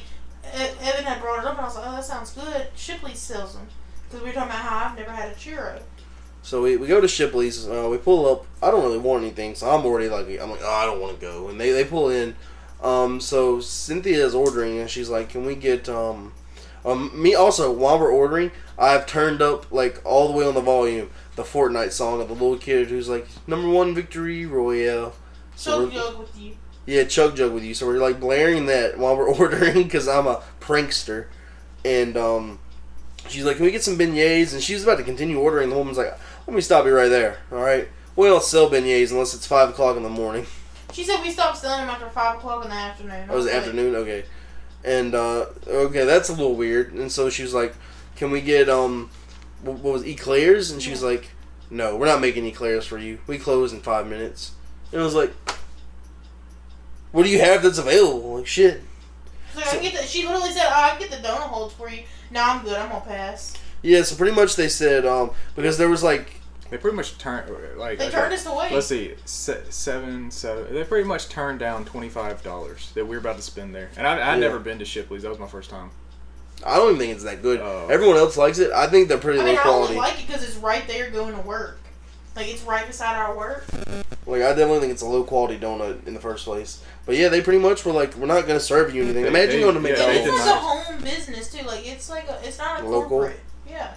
Evan had brought it up, and I was like, oh, that sounds good. Shipley's sells them. Because we were talking about how I've never had a churro. So we go to Shipley's, we pull up. I don't really want anything, so I'm already like, oh, I don't want to go. And they pull in. So Cynthia is ordering, and she's like, can we get, me also, while we're ordering, I've turned up, like, all the way on the volume, the Fortnite song of the little kid who's like, #1 victory royale. So Jug with you. Yeah, Chug Jug with you. So we're like blaring that while we're ordering because I'm a prankster. And she's like, can we get some beignets? And she's about to continue ordering. The woman's like, let me stop you right there. All right. We don't sell beignets unless it's 5 o'clock in the morning. She said we stopped selling them after 5 o'clock in the afternoon. Oh, it was the afternoon? Okay. And, okay, that's a little weird. And so she was like, can we get, what was eclairs? And she was like, no, we're not making eclairs for you. We close in 5 minutes. And I was like, what do you have that's available? Like, shit. So she literally said, I can get the donut holds for you. No, I'm good. I'm going to pass. Yeah, so pretty much they said, because there was like... They pretty much turned, like... They turned us away. Let's see, seven. They pretty much turned down $25 that we were about to spend there. And I'd never been to Shipley's. That was my first time. I don't even think it's that good. Everyone else likes it. I think they're pretty low quality. I only like it because it's right there going to work. Like, it's right beside our work. Like, I definitely think it's a low quality donut in the first place. But yeah, they pretty much were like, we're not going to serve you anything. Imagine going to McDonald's. It's like a home business, too. Like, it's like it's not a corporate. Yeah.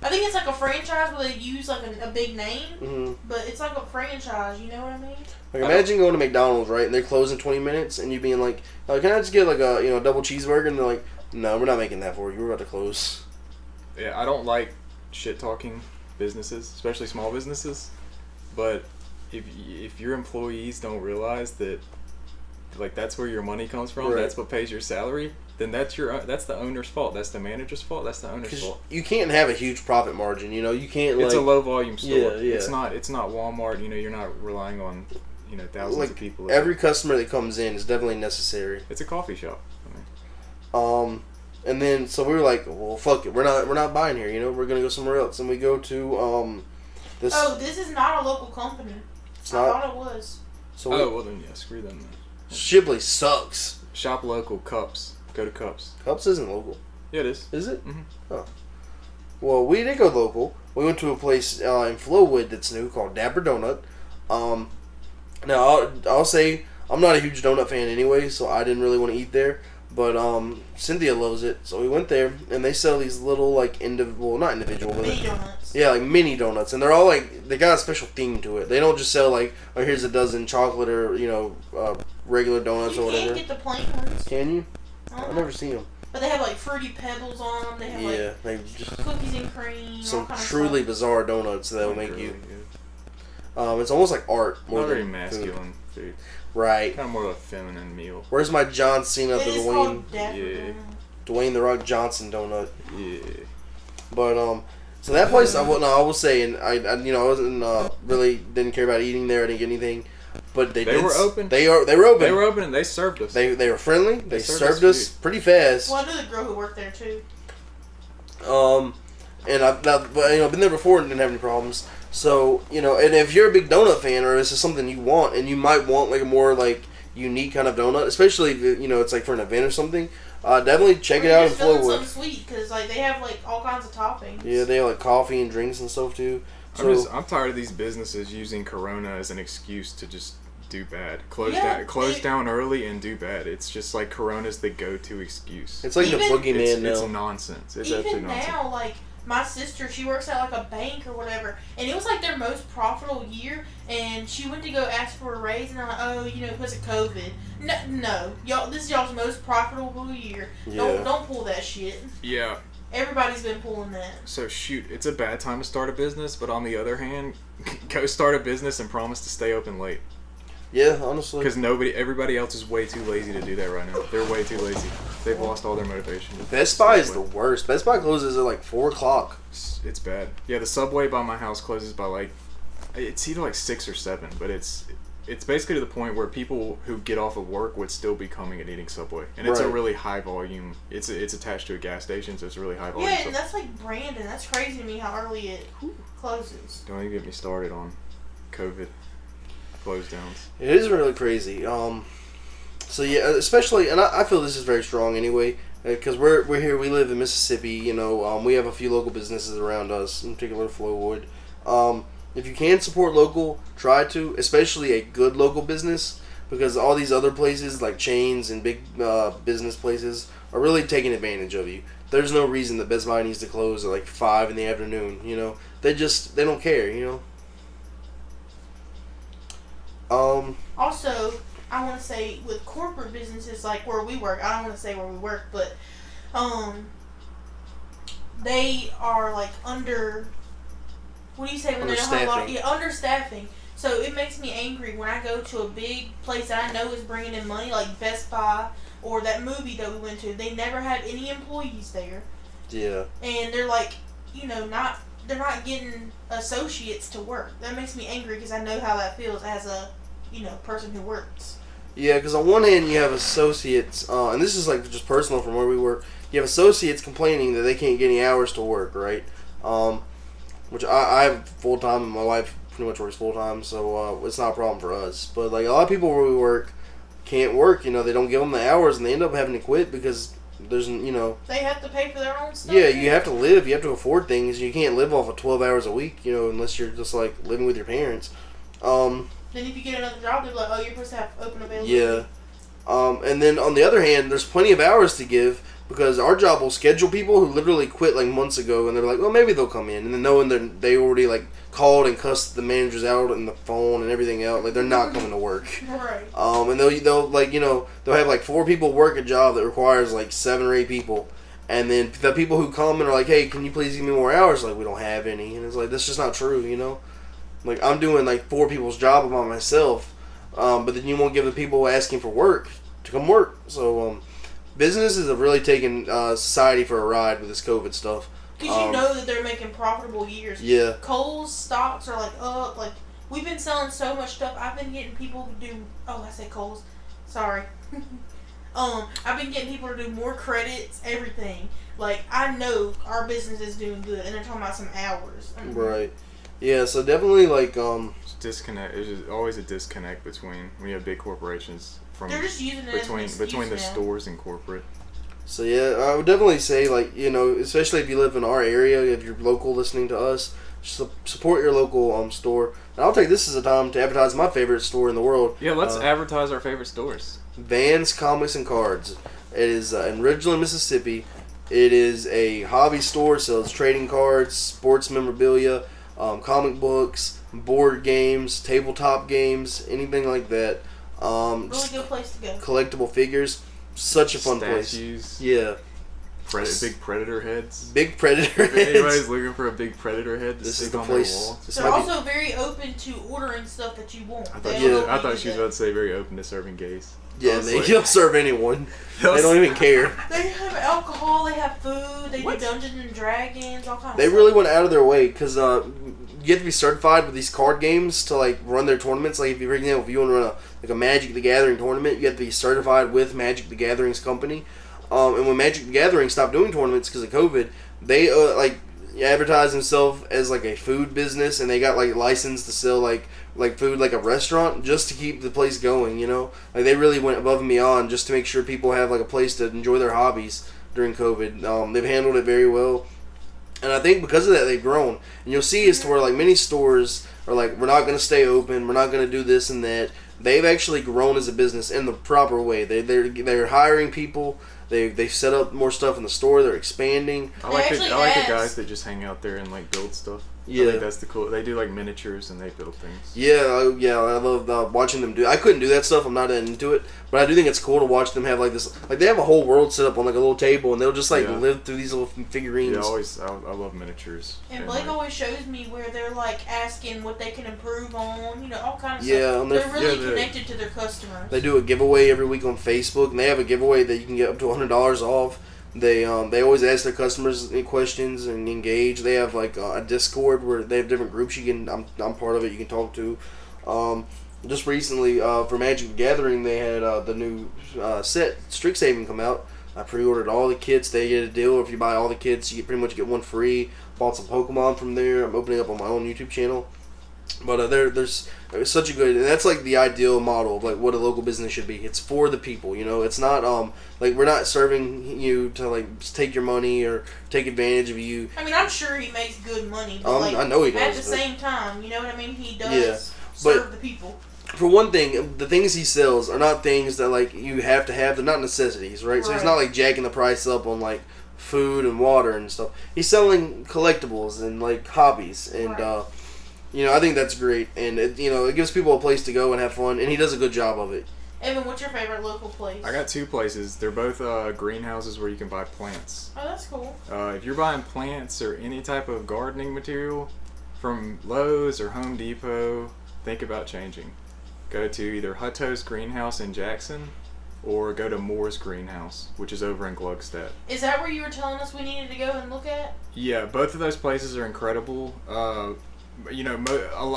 I think it's like a franchise where they use like a big name, but it's like a franchise, you know what I mean? Like, imagine going to McDonald's, right, and they're closing 20 minutes, and you being like, can I just get like a double cheeseburger? And they're like, no, we're not making that for you. We're about to close. Yeah, I don't like shit talking businesses, especially small businesses. But if your employees don't realize that, like, that's where your money comes from, right, that's what pays your salary, then that's the owner's fault. That's the manager's fault. That's the owner's fault. You can't have a huge profit margin. You know, you can't. It's a low volume store. Yeah. It's not Walmart. You know, you're not relying on thousands of people. Every customer that comes in is definitely necessary. It's a coffee shop. And then so we were like, well, fuck it, we're not buying here. You know, we're gonna go somewhere else, and we go to this. Oh, this is not a local company. It's not. I thought it was. So well then, yeah, screw them. Then. Shipley sucks. Shop local. Cups. Go to Cups. Cups isn't local. Yeah, it is. Is it? Mm-hmm. Oh. Well, we didn't go local. We went to a place in Flowwood that's new called Dapper Donut. Now I'll say I'm not a huge donut fan anyway, so I didn't really want to eat there. But Cynthia loves it, so we went there, and they sell these little like not individual, but mini donuts. Yeah, like mini donuts, and they're all like they got a special theme to it. They don't just sell like, oh, here's a dozen chocolate or regular donuts or whatever. You can get the plain ones. Can you? I've never seen them. But they have like fruity pebbles on them. They have they just cookies and cream. Some truly bizarre donuts that'll make you. It's almost like art. More not very masculine food. Right. Kind of more of a feminine meal. Where's my John Cena, Dwayne? Yeah. Dwayne the Rock Johnson donut. Yeah. But so that place, I will say, and I wasn't really didn't care about eating there. I didn't get anything. But they were open. They were open. They were open and they served us. They were friendly. They served us pretty fast. Well, I knew the girl who worked there too. And I've been there before and didn't have any problems. So, and if you're a big donut fan or this is something you want, and you might want like a more like unique kind of donut, especially if it's like for an event or something, definitely check it out in Flowwood. Something sweet because like they have like all kinds of toppings. Yeah, they have like coffee and drinks and stuff too. So, I'm tired of these businesses using Corona as an excuse to just do bad. Close down early and do bad. It's just like Corona's the go-to excuse. It's like the boogeyman now. It's nonsense. It's absolutely nonsense. Even now, like my sister, she works at like a bank or whatever, and it was like their most profitable year, and she went to go ask for a raise, and I'm like, because of COVID. No, y'all, this is y'all's most profitable year. Yeah. Don't pull that shit. Yeah. Everybody's been pulling that. So shoot, it's a bad time to start a business, but on the other hand, go start a business and promise to stay open late. Yeah, honestly. Because everybody else is way too lazy to do that right now. They're way too lazy. They've lost all their motivation. Best Buy is the worst. Best Buy closes at like 4 o'clock. It's bad. Yeah, the Subway by my house closes by like, it's either like 6 or 7, but it's basically to the point where people who get off of work would still be coming and eating Subway, and it's a really high volume. It's attached to a gas station, so it's a really high volume. Yeah, and that's like Brandon. That's crazy to me how early it closes. Don't even get me started on COVID close downs. It is really crazy. So yeah, especially, and I feel this is very strong anyway, because we're here. We live in Mississippi. You know, we have a few local businesses around us, in particular Flowwood. If you can support local, try to, especially a good local business, because all these other places like chains and big business places are really taking advantage of you. There's no reason that Best Buy needs to close at like 5 in the afternoon. You know, they don't care. You know. Also, I want to say with corporate businesses like where we work, I don't want to say where we work, but they are like under. What do you say when they don't have a lot? Yeah, understaffing. So it makes me angry when I go to a big place that I know is bringing in money, like Best Buy or that movie that we went to. They never had any employees there. Yeah. And they're like, you know, they're not getting associates to work. That makes me angry because I know how that feels as a, you know, person who works. Yeah, because on one hand you have associates, and this is like just personal from where we work. You have associates complaining that they can't get any hours to work, right? Which I have full time, and my wife pretty much works full time, so it's not a problem for us. But like a lot of people where we work can't work. You know, they don't give them the hours, and they end up having to quit because there's, you know, they have to pay for their own stuff. Yeah, you have to live. You have to afford things. You can't live off of 12 hours a week. You know, unless you're just like living with your parents. Then if you get another job, they're like, oh, you're supposed to have open availability. Yeah. And then on the other hand, there's plenty of hours to give. Because our job will schedule people who literally quit like months ago, and they're like, well, maybe they'll come in, and then knowing that they already like called and cussed the managers out on the phone and everything else, like they're not coming to work. Right. And they'll like, you know, they'll have like 4 people work a job that requires like 7 or 8 people, and then the people who come and are like, hey, can you please give me more hours? Like, we don't have any, and it's like, that's just not true, you know. Like, I'm doing like 4 people's job by myself, but then you won't give the people asking for work to come work. So businesses have really taken society for a ride with this COVID stuff. Because you know that they're making profitable years. Yeah. Kohl's stocks are like up. Like, we've been selling so much stuff. I've been getting people to do. Oh, I said Kohl's. Sorry. I've been getting people to do more credits, everything. Like, I know our business is doing good, and they're talking about some hours. Right. Yeah. So definitely like disconnect. There's always a disconnect between when you have big corporations. They're just using it between the now. Stores and corporate. So yeah, I would definitely say, like, you know, especially if you live in our area, if you're local listening to us, support your local store. And I'll take this as a time to advertise my favorite store in the world. Yeah, let's advertise our favorite stores. Vans Comics and Cards. It is in Ridgeland, Mississippi. It is a hobby store, sells trading cards, sports memorabilia, comic books, board games, tabletop games, anything like that. Really good place to go. Collectible figures. Such a fun Statues. place. Yeah. Big predator heads. Big predator if heads. anybody's looking for a big predator head, this is the place. They're also very open to ordering stuff that you want. I thought she was about to say very open to serving gays. Yeah, they'll serve anyone. They don't even care. They have alcohol, they have food, they do Dungeons and Dragons, all kinds of stuff. They really went out of their way because you have to be certified with these card games to like run their tournaments. Like, for example, if you want to run a Magic the Gathering tournament, you have to be certified with Magic the Gathering's company. And when Magic the Gathering stopped doing tournaments because of COVID, they advertised themselves as like a food business, and they got like licensed to sell like food like a restaurant just to keep the place going. You know, like they really went above and beyond just to make sure people have like a place to enjoy their hobbies during COVID. They've handled it very well. And I think because of that, they've grown. And you'll see as to where like many stores are like, we're not going to stay open, we're not going to do this and that. They've actually grown as a business in the proper way. They're hiring people. They've set up more stuff in the store. They're expanding. I like the guys that just hang out there and like build stuff. Yeah. I think that's the cool. They do like miniatures and they build things. Yeah, I love watching them do. I couldn't do that stuff. I'm not into it, but I do think it's cool to watch them have like this. Like they have a whole world set up on like a little table, and they'll just like live through these little figurines. Yeah, I love miniatures. And Blake always shows me where they're like asking what they can improve on. You know, all kinds of Yeah, stuff. They're really connected to their customers. They do a giveaway every week on Facebook, and they have a giveaway that you can get up to $100 off. They always ask their customers any questions and engage. They have like a Discord where they have different groups you can. I'm part of it. You can talk to. Just recently for Magic the Gathering, they had the new set Strixhaven come out. I pre-ordered all the kits. They get a deal. If you buy all the kits, you pretty much get one free. Bought some Pokemon from there. I'm opening up on my own YouTube channel. But there's such a good, and that's like the ideal model of like what a local business should be. It's for the people, you know. It's not like we're not serving you to like take your money or take advantage of you. I mean, I'm sure he makes good money, but like, I know he does. at the same time, you know what I mean? He does serve the people. For one thing, the things he sells are not things that like you have to have. They're not necessities, right? So he's not like jacking the price up on like food and water and stuff. He's selling collectibles and like hobbies and. You know, I think that's great, and it gives people a place to go and have fun, and he does a good job of it. Evan, what's your favorite local place? I got two places. They're both greenhouses where you can buy plants. Oh, that's cool. If you're buying plants or any type of gardening material from Lowe's or Home Depot, think about changing. Go to either Hutto's Greenhouse in Jackson or go to Moore's Greenhouse, which is over in Gluckstadt. Is that where you were telling us we needed to go and look at? Yeah, both of those places are incredible. You know,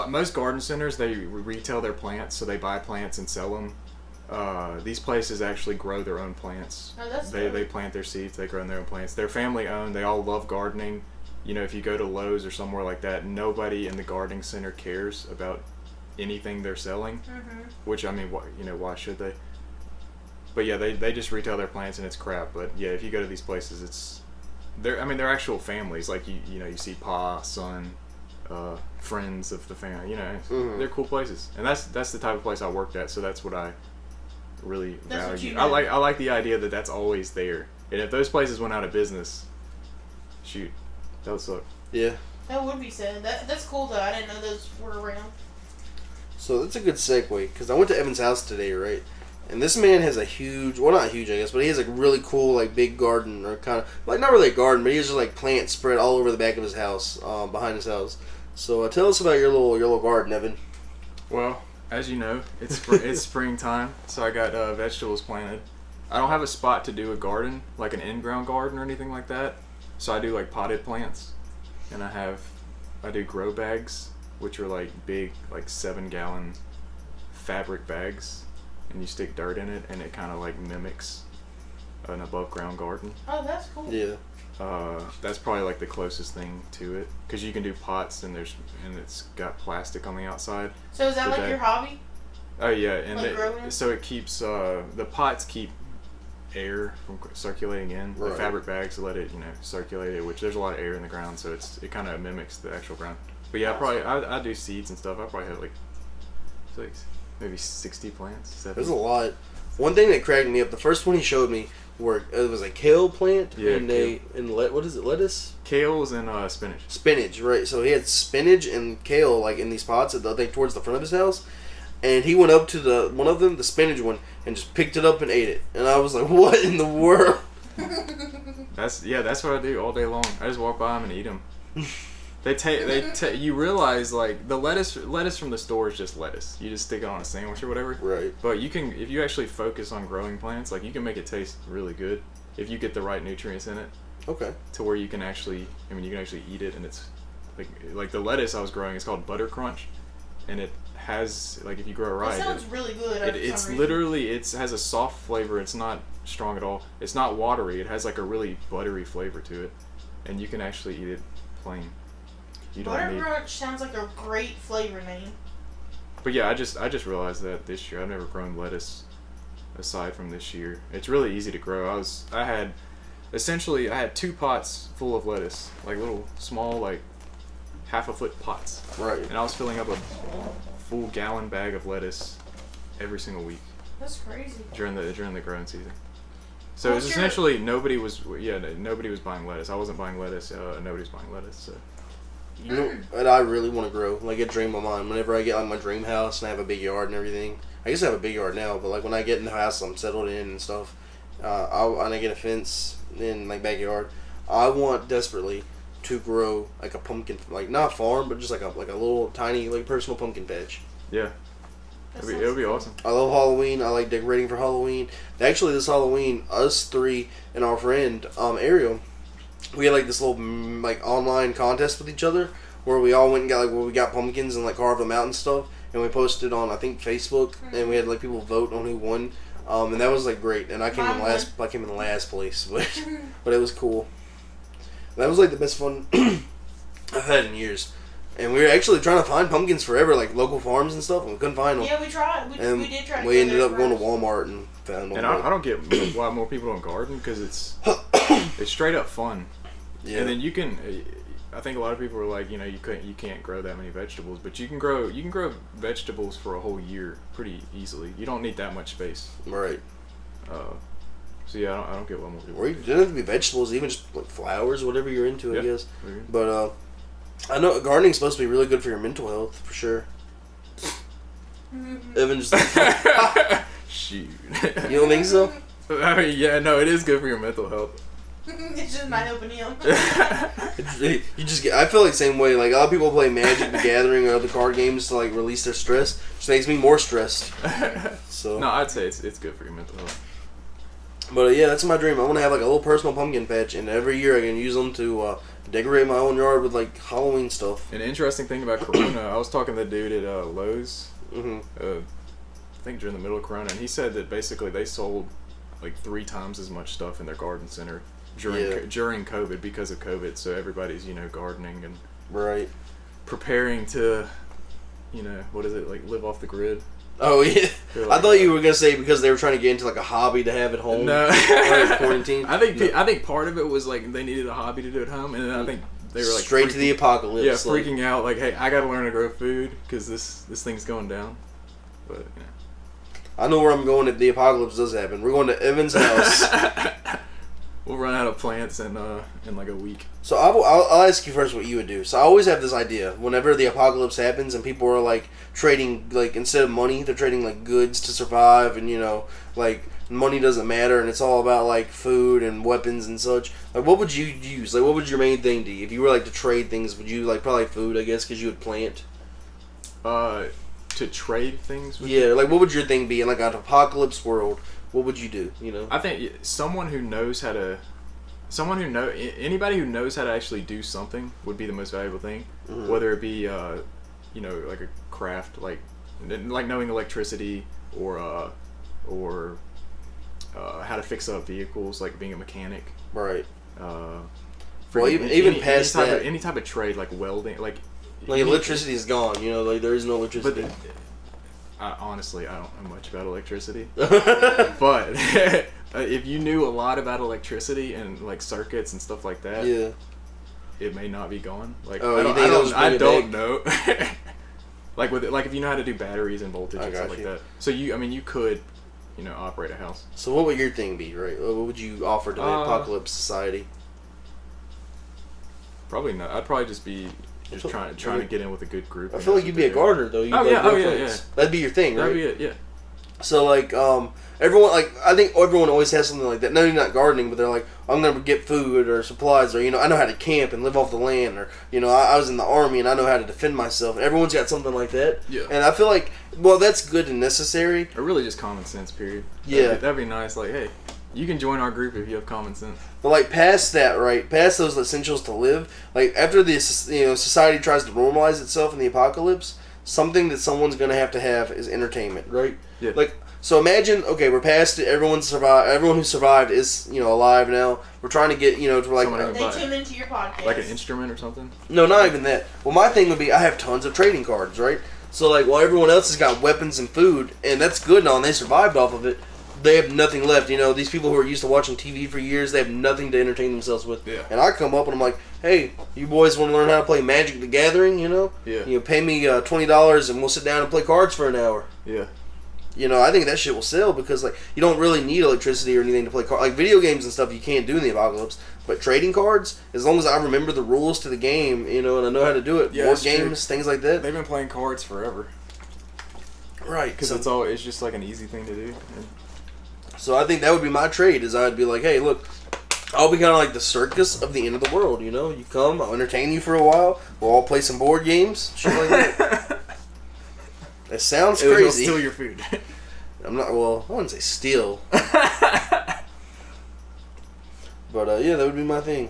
most garden centers, they retail their plants, so they buy plants and sell them. These places actually grow their own plants. Oh, that's They plant their seeds, they grow their own plants. They're family owned, they all love gardening. You know, if you go to Lowe's or somewhere like that, nobody in the gardening center cares about anything they're selling. Mm-hmm. Which, I mean, why should they? But yeah, they just retail their plants and it's crap. But yeah, if you go to these places, they're actual families. Like, you know, you see pa, son, friends of the family, you know, they're cool places, and that's the type of place I worked at, so that's what I really value. I like the idea that that's always there, and if those places went out of business, shoot, that would suck. Yeah, that would be sad. That's cool though. I didn't know those were around. So that's a good segue because I went to Evan's house today, right? And this man has a huge, well, not huge, I guess, but he has a really cool, like, big garden, or kind of, like, not really a garden, but he has just, like, plants spread all over the back of his house, behind his house. So tell us about your little garden, Evan. Well, as you know, it's it's springtime, so I got vegetables planted. I don't have a spot to do a garden, like an in-ground garden or anything like that, so I do, like, potted plants, and I do grow bags, which are, like, big, like, 7-gallon fabric bags. And you stick dirt in it, and it kind of like mimics an above ground garden. Oh, that's cool. Yeah. That's probably like the closest thing to it, because you can do pots, and it's got plastic on the outside. So is that like your hobby? Oh yeah, and like so it keeps the pots keep air from circulating in. Right. The fabric bags let it circulate it, which there's a lot of air in the ground, so it kind of mimics the actual ground. But yeah, I do seeds and stuff. I probably have like maybe 60 plants. 70. There's a lot. One thing that cracked me up, the first one he showed me, it was a kale plant. Yeah, what is it, lettuce? Kales and spinach. Spinach, right. So he had spinach and kale like in these pots towards the front of his house. And he went up to one of them, the spinach one, and just picked it up and ate it. And I was like, what in the world? That's what I do all day long. I just walk by them and eat them. You realize like the lettuce from the store is just lettuce. You just stick it on a sandwich or whatever. Right. But if you actually focus on growing plants, like you can make it taste really good if you get the right nutrients in it. Okay. To where you can actually eat it, and it's like the lettuce I was growing is called Butter Crunch, and it has like if you grow it right. That sounds really good. It's literally it has a soft flavor. It's not strong at all. It's not watery. It has like a really buttery flavor to it, and you can actually eat it plain. Butter Crunch sounds like a great flavor name. But yeah, I just realized that this year I've never grown lettuce aside from this year. It's really easy to grow. I had 2 pots full of lettuce, like little small like half-a-foot pots. Right. And I was filling up a full gallon bag of lettuce every single week. That's crazy. During the growing season. So it's essentially nobody was buying lettuce. I wasn't buying lettuce. Nobody was buying lettuce. So. You know, that I really want to grow. Like a dream of mine. Whenever I get like my dream house and I have a big yard and everything. I guess I have a big yard now, but like when I get in the house, I'm settled in and stuff. And I get a fence in like backyard. I want desperately to grow like a pumpkin, like not a farm, but just like a little tiny like personal pumpkin patch. Yeah. It'll be awesome. I love Halloween. I like decorating for Halloween. Actually, this Halloween, us three and our friend Ariel, we had like this little like online contest with each other where we all went and got like we got pumpkins and like carved them out and stuff, and we posted on I think Facebook, and we had like people vote on who won, and that was like great. And I came in last. I came in last place, but it was cool. That was like the best fun I've had in years. And we were actually trying to find pumpkins forever, like local farms and stuff, and we couldn't find them. Yeah, we tried. We did try. We ended up going to Walmart and found them. And I don't get why more people don't garden, because it's straight up fun. Yeah. And then you can. I think a lot of people are like, you can't grow that many vegetables, but you can grow vegetables for a whole year pretty easily. You don't need that much space. Right. So yeah, I don't get why more people. Or it doesn't have to be vegetables, even just like flowers, whatever you're into, I guess. Mm-hmm. But I know gardening's supposed to be really good for your mental health, for sure. Evan just shoot. You don't think so? I mean, yeah, no, it is good for your mental health. It's just not helping him. You just get. I feel like the same way. Like a lot of people play Magic the Gathering or other card games to like release their stress, which makes me more stressed. So no, I'd say it's good for your mental health. But yeah, that's my dream. I want to have like a little personal pumpkin patch, and every year I can use them to decorate my own yard with like Halloween stuff. An interesting thing about Corona, I was talking to the dude at Lowe's. Mm-hmm. I think during the middle of Corona, and he said that basically they sold like 3 times as much stuff in their garden center during COVID because of COVID. So everybody's gardening and preparing to what is it, like live off the grid. Oh yeah, like, I thought you were gonna say because they were trying to get into like a hobby to have at home. No, quarantine. I think part of it was like they needed a hobby to do at home, and then I think they were like straight to the apocalypse. Yeah, freaking out like, hey, I gotta learn to grow food because this thing's going down. But I know where I'm going if the apocalypse does happen. We're going to Evan's house. We'll run out of plants in like a week. So I'll ask you first what you would do. So I always have this idea whenever the apocalypse happens and people are like trading, like instead of money they're trading like goods to survive, and like money doesn't matter and it's all about like food and weapons and such. Like what would you use? Like what would your main thing be if you were like to trade things? Would you like probably food, I guess, because you would plant? To trade things with like what would your thing be in like an apocalypse world? What would you do? I think anybody who knows how to actually do something would be the most valuable thing. Mm-hmm. Whether it be like a craft, like knowing electricity, or how to fix up vehicles, like being a mechanic. Right. Well, even past that, any type of trade, like welding, like electricity is gone. Like there is no electricity. But honestly, I don't know much about electricity. But if you knew a lot about electricity and like circuits and stuff like that, it may not be gone. Like I don't know. like if you know how to do batteries and voltage and stuff like that. So you could operate a house. So what would your thing be, right? What would you offer to the apocalypse society? Probably not. I'd probably just be trying to get in with a good group. I feel like you'd be a gardener though. Oh yeah. That'd be your thing, right? That'd be it, yeah. So like everyone, like I think everyone always has something like that. No, you're not gardening, but they're like, I'm gonna get food or supplies, or I know how to camp and live off the land, or I was in the army and I know how to defend myself. And everyone's got something like that. Yeah. And I feel like, well, that's good and necessary. Or really just common sense. Period. Yeah. That'd be nice. Like, hey, you can join our group if you have common sense. But like past that, right? Past those essentials to live, like after this, society tries to normalize itself in the apocalypse, something that someone's gonna have to have is entertainment, right? Yeah. Like, so imagine, okay, we're past it. Everyone who survived is alive now. We're trying to get to like they tune into your podcast, like an instrument or something. No, not even that. Well, my thing would be I have tons of trading cards, right? So like while everyone else has got weapons and food, and that's good and all, and they survived off of it. They have nothing left. These people who are used to watching TV for years, they have nothing to entertain themselves with. Yeah. And I come up and I'm like, hey, you boys want to learn how to play Magic the Gathering, Yeah. Pay me $20 and we'll sit down and play cards for an hour. Yeah. You know, I think that shit will sell because, like, you don't really need electricity or anything to play cards. Like, video games and stuff you can't do in the apocalypse. But trading cards, as long as I remember the rules to the game, you know, and I know how to do it. Yeah, board games, things like that. They've been playing cards forever. Right. Because it's just like an easy thing to do. So I think that would be my trade, is I'd be like, hey, look, I'll be kind of like the circus of the end of the world, you know? You come, I'll entertain you for a while, we'll all play some board games, shit like that. It sounds crazy. It'll steal your food. I'm not, well, I wouldn't say steal. But, yeah, that would be my thing.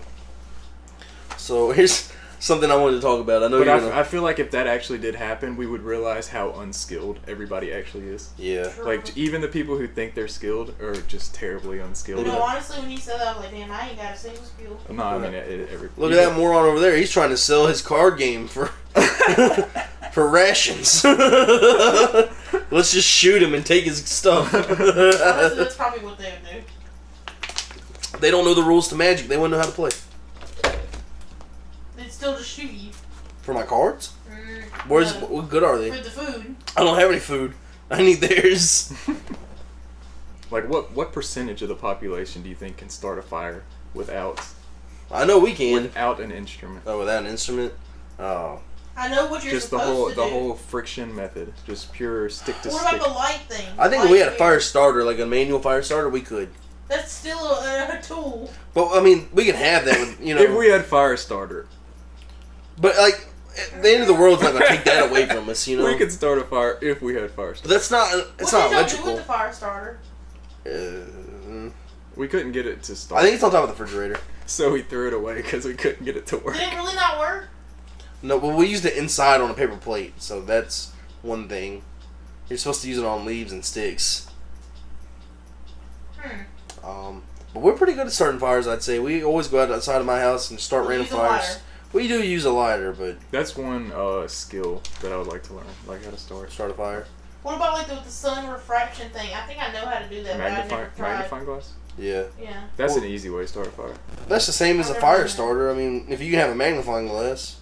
So, here's something I wanted to talk about. I know I feel like if that actually did happen, we would realize how unskilled everybody actually is. Yeah. True. Like, even the people who think they're skilled are just terribly unskilled. No, honestly, when you said that, I was like, damn, I ain't got a single skill. No, I mean, Look at that moron over there. He's trying to sell his card game for for rations. Let's just shoot him and take his stuff. Honestly, that's probably what they would do. They don't know the rules to Magic. They wouldn't know how to play. They'd still just shoot you. For my cards? No, What good are they? for the food. I don't have any food. I need theirs. Like, what percentage of the population do you think can start a fire without I know we can. without an instrument? Oh, without an instrument? Oh. I know what you're Just supposed to do. the whole friction method, just pure stick to What stick. about the light thing? I think if Light we had a here. fire starter, like a manual fire starter, we could. That's still a tool. But, I mean, we can have that with, you know. If we had fire starter, But, like, at the end of the world's not going to take that away from us, you know? we could start a fire if we had fire But starter. that's not, it's What not did y'all do electrical. with the fire starter? We couldn't get it to start. I think it's on top of the refrigerator. So we threw it away because we couldn't get it to work. Did it really not work? No, but we used it inside on a paper plate, so that's one thing. You're supposed to use it on leaves and sticks. But we're pretty good at starting fires, I'd say. We always go outside of my house and start We random use a fires. lighter. We do use a lighter, but That's one skill that I would like to learn, like how to start. start a fire. What about like the sun refraction thing? I think I know how to do that, but I never tried. Magnifying glass? Yeah. Yeah. That's Well- an easy way to start a fire. That's the same as a I've never fire done that. starter. I mean, if you can have a magnifying glass.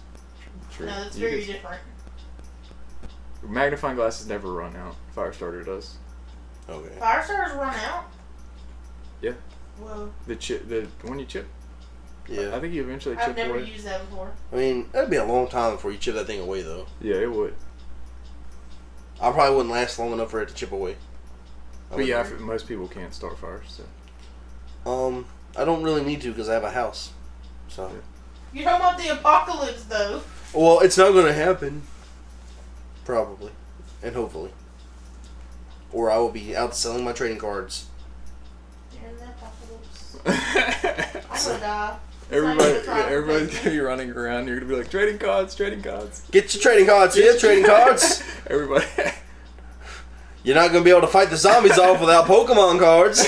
True. No, it's You very could- different. Magnifying glasses never run out. Fire starter does. Okay. Fire starters run out? Yeah. Whoa. The one you chip. Yeah. I think you eventually I've chip never away. used that before. I mean, that'd be a long time before you chip that thing away, though. Yeah, it would. I probably wouldn't last long enough for it to chip away. But yeah, most people can't start fires. So. I don't really need to because I have a house. So. You're talking about the apocalypse, though. Well, it's not going to happen. Probably. And hopefully. Or I will be out selling my trading cards. You're in the apocalypse. I'm gonna die. Everybody's gonna be running around. You're gonna be like trading cards, trading cards. Get your trading cards, yeah, trading cards. Everybody. You're not going to be able to fight the zombies off without Pokemon cards.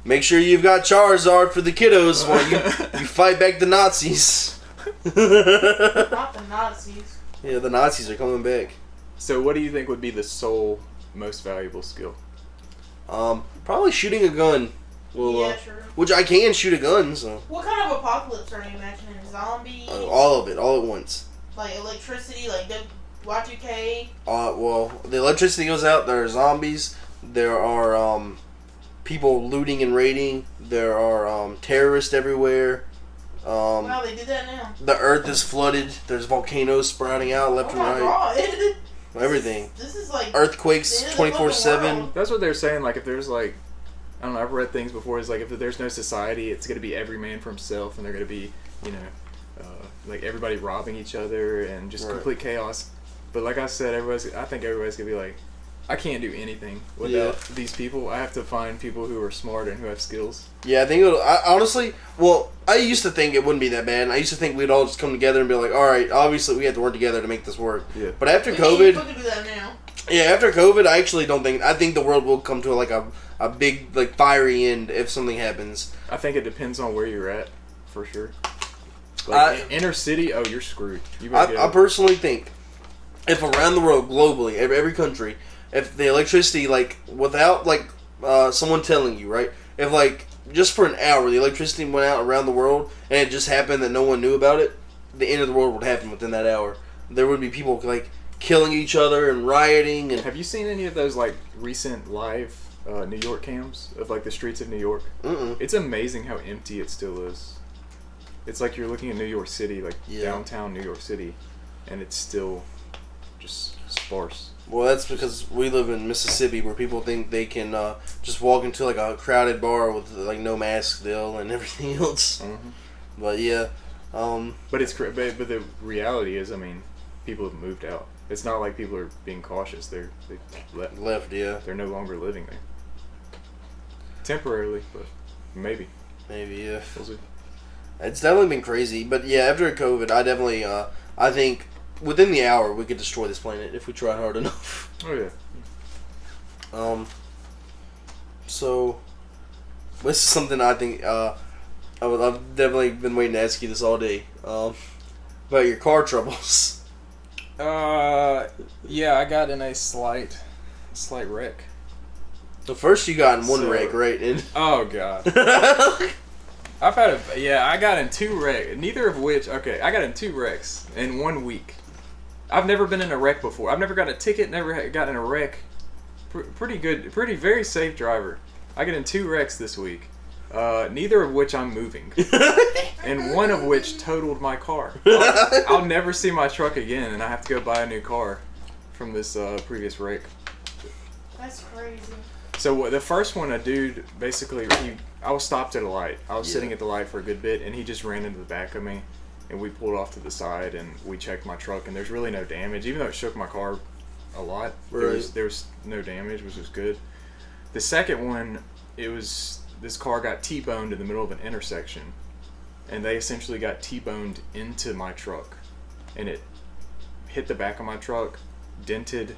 Make sure you've got Charizard for the kiddos while you fight back the Nazis. Not the Nazis. Yeah, the Nazis are coming back. So, what do you think would be the sole most valuable skill? Probably shooting a gun. Well, Yeah, sure. which I can shoot a gun, so. What kind of apocalypse are you imagining? Zombies? All of it, all at once. Like electricity, like Y2K? Well, the electricity goes out, there are zombies, there are, people looting and raiding, there are, terrorists everywhere, Wow, they did that now. the earth is flooded, there's volcanoes sprouting out left Oh my and right, god. everything. This is like Earthquakes the end of the fucking 24/7. world. That's what they're saying. Like, if there's like, I don't know. I've read things before. It's like if there's no society, it's gonna be every man for himself, and they're gonna be, like everybody robbing each other and just Right. complete chaos. But like I said, I think everybody's gonna be like, I can't do anything without these people. I have to find people who are smart and who have skills. Yeah, I think honestly, I used to think it wouldn't be that bad. I used to think we'd all just come together and be like, all right, obviously we have to work together to make this work. Yeah. But after We can COVID, fucking do that now. yeah, after COVID, I actually don't think, I think the world will come to a big, like, fiery end if something happens. I think it depends on where you're at, for sure. Like inner city, oh, you're screwed. You better get I out. personally think if around the world, globally, every country, if the electricity, like, without, like, someone telling you, right? If, like, just for an hour, the electricity went out around the world, and it just happened that no one knew about it, the end of the world would happen within that hour. There would be people, like, killing each other and rioting. And have you seen any of those like recent live New York cams of like the streets of New York? Mm-mm. It's amazing how empty it still is. It's like you're looking at New York City, like downtown New York City, and it's still just sparse. Well, that's because we live in Mississippi, where people think they can just walk into like a crowded bar with like no mask still and everything else. Mm-hmm. But yeah, but but the reality is, I mean, people have moved out. It's not like people are being cautious. They left. Yeah. They're no longer living there. Temporarily, but maybe. Maybe, yeah. We'll see. It's definitely been crazy, but yeah, after COVID, I definitely, I think within the hour we could destroy this planet if we try hard enough. Oh yeah. So this is something I think I've definitely been waiting to ask you this all day. About your car troubles. Yeah, I got in a slight wreck. The first you got in one So- wreck, right? And Oh god. I got in 2 wrecks. Neither of which, okay, I got in 2 wrecks in 1 week. I've never been in a wreck before. I've never got a ticket, never got in a wreck. Very safe driver. I got in 2 wrecks this week. Neither of which I'm moving. And one of which totaled my car. I'll never see my truck again, and I have to go buy a new car from this previous wreck. That's crazy. So the first one, a dude basically, I was stopped at a light. I was sitting at the light for a good bit, and he just ran into the back of me, and we pulled off to the side, and we checked my truck, and there's really no damage, even though it shook my car a lot. Right. There was no damage, which was good. The second one, this car got T-boned in the middle of an intersection, and they essentially got T-boned into my truck, and it hit the back of my truck, dented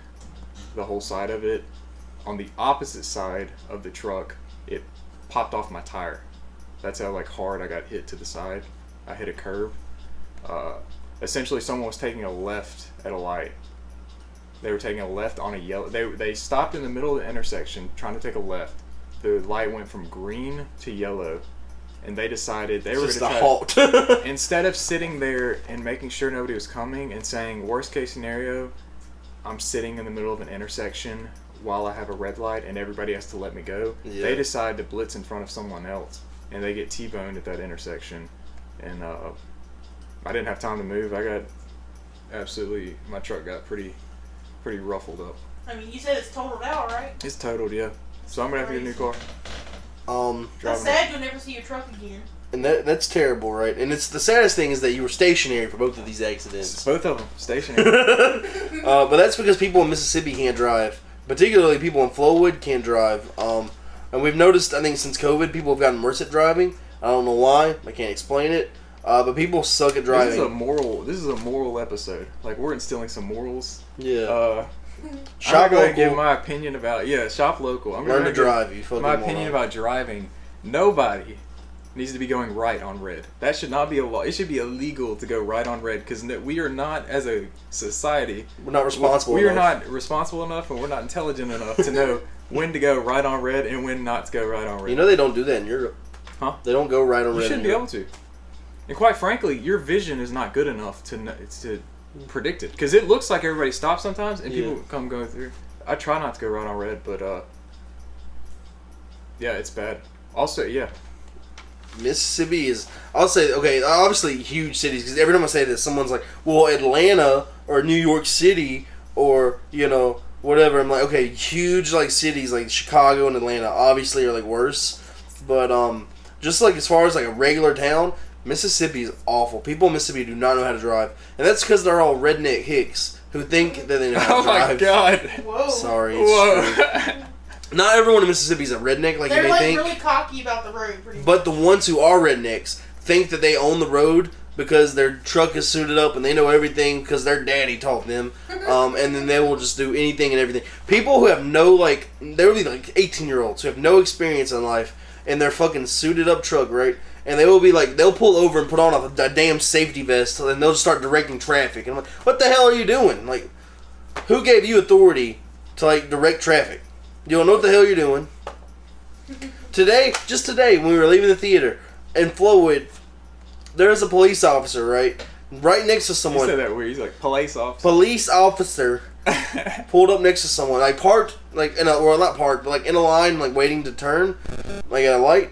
the whole side of it. On the opposite side of the truck, it popped off my tire. That's how like hard I got hit to the side. I hit a curb. Essentially, someone was taking a left at a light. They were taking a left on a yellow. They stopped in the middle of the intersection trying to take a left. The light went from green to yellow, and they decided they were going to try. halt. Instead of sitting there and making sure nobody was coming and saying, worst case scenario, I'm sitting in the middle of an intersection while I have a red light and everybody has to let me go. Yeah. They decide to blitz in front of someone else, and they get T-boned at that intersection. And I didn't have time to move. My truck got pretty ruffled up. I mean, you said it's totaled out, right? It's totaled, yeah. So I'm gonna have to get a new car. That's Driving sad you'll never see your truck again. And that's terrible, right? And it's the saddest thing is that you were stationary for both of these accidents. Both of them stationary. But that's because people in Mississippi can't drive. Particularly people in Flowood can't drive. And we've noticed, I think since COVID, people have gotten worse at driving. I don't know why. I can't explain it. But people suck at driving. This is a moral episode. Like, we're instilling some morals. Yeah. Shop Shop local. local. Give my opinion about shop local. I'm Learn gonna to drive. You fucking my opinion moron. about driving. Nobody needs to be going right on red. That should not be a law. It should be illegal to go right on red because we are not, as a society, We're not responsible We are enough. not responsible enough, and we're not intelligent enough to know when to go right on red and when not to go right on red. You know they don't do that in Europe. Huh? They don't go right on You red. shouldn't in be Europe. able to. And quite frankly, your vision is not good enough to predict it. Because it looks like everybody stops sometimes, and people come going through. I try not to go right on red, but yeah, it's bad. Also, yeah. Mississippi is, I'll say, okay, obviously huge cities, because every time I say this, someone's like, well, Atlanta or New York City or, whatever. I'm like, okay, huge, like, cities like Chicago and Atlanta obviously are, like, worse. But, just, like, as far as, like, a regular town, Mississippi is awful. People in Mississippi do not know how to drive. And that's because they're all redneck hicks who think that they know how to Oh my drive. god. Whoa. Sorry. It's Whoa. true. Not everyone in Mississippi is a redneck like They're you may like think. really cocky about the road, pretty much. But the ones who are rednecks think that they own the road because their truck is suited up and they know everything because their daddy taught them. And then they will just do anything and everything. People who have no, like, they will be like 18-year-olds who have no experience in life in their fucking suited up truck, right? And they will be like, they'll pull over and put on a damn safety vest and they'll just start directing traffic. And I'm like, what the hell are you doing? Like, who gave you authority to, like, direct traffic? You don't know what the hell you're doing. Just today, when we were leaving the theater in Flowood, there was a police officer, right, right next to You someone. said that weird. He's like, police officer. Police officer pulled up next to someone. Like parked, like not parked, but like in a line, like waiting to turn, like at a light.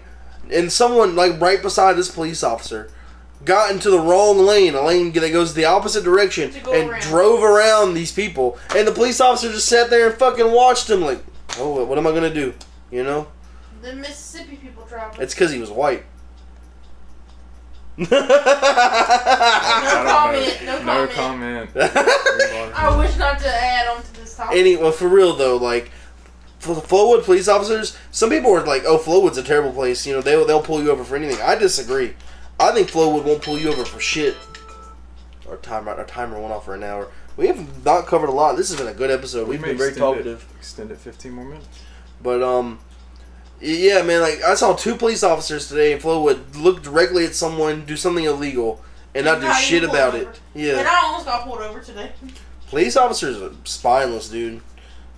And someone like right beside this police officer got into the wrong lane, a lane that goes the opposite direction, and drove around these people. And the police officer just sat there and fucking watched him like, oh, what am I gonna do? You know? The Mississippi people travel. It's because he was white. No comment. No comment. I wish not to add on to this topic. Well, for real though, like for the Flowwood police officers, some people are like, "Oh, Flowwood's a terrible place." You know, they'll pull you over for anything. I disagree. I think Flowwood won't pull you over for shit. Our timer went off for an hour. We have not covered a lot. This has been a good episode. We've been very talkative. Extend it 15 more minutes. But yeah, man. Like I saw 2 police officers today in Flowwood look directly at someone, do something illegal, and not do shit about it. Yeah. And I almost got pulled over today. Police officers are spineless, dude.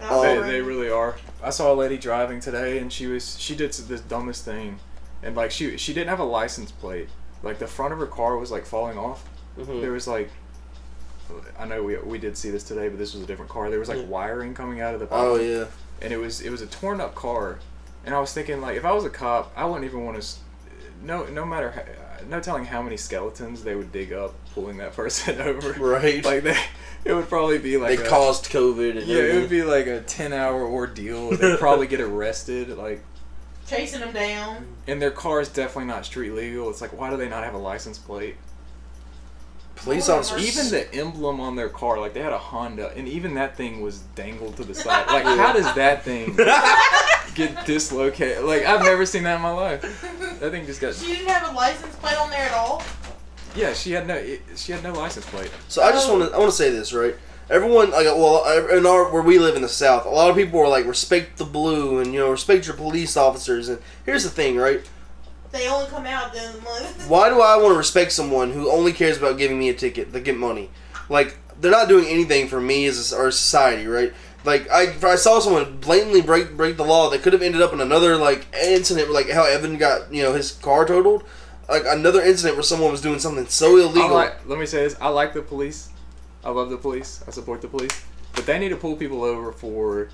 They really are. I saw a lady driving today, and she did this dumbest thing, and like she didn't have a license plate. Like the front of her car was like falling off. Mm-hmm. There was like, I know we did see this today, but this was a different car. There was like wiring coming out of the bottom. Oh yeah. And it was a torn up car, and I was thinking like if I was a cop, I wouldn't even want to. No matter how, no telling how many skeletons they would dig up pulling that person over. Right. Like it would probably be like they caused COVID. And everything. It would be like a 10-hour ordeal. They'd probably get arrested. Like chasing them down. And their car is definitely not street legal. It's like, why do they not have a license plate? Police officers. Even the emblem on their car, like they had a Honda, and even that thing was dangled to the side. Like, how does that thing get dislocated? Like, I've never seen that in my life. That thing just got. She didn't have a license plate on there at all. Yeah, she had no license plate. So I want to say this, right? Everyone, like, well, where we live in the South, a lot of people are like, respect the blue and, you know, respect your police officers. And here's the thing, right? They only come out during the month. Why do I want to respect someone who only cares about giving me a ticket to get money? Like, they're not doing anything for me as our society, right? Like, if I saw someone blatantly break the law, that could have ended up in another, like, incident, like how Evan got, you know, his car totaled. Like, another incident where someone was doing something so illegal. Let me say this. I like the police. I love the police. I support the police. But they need to pull people over for...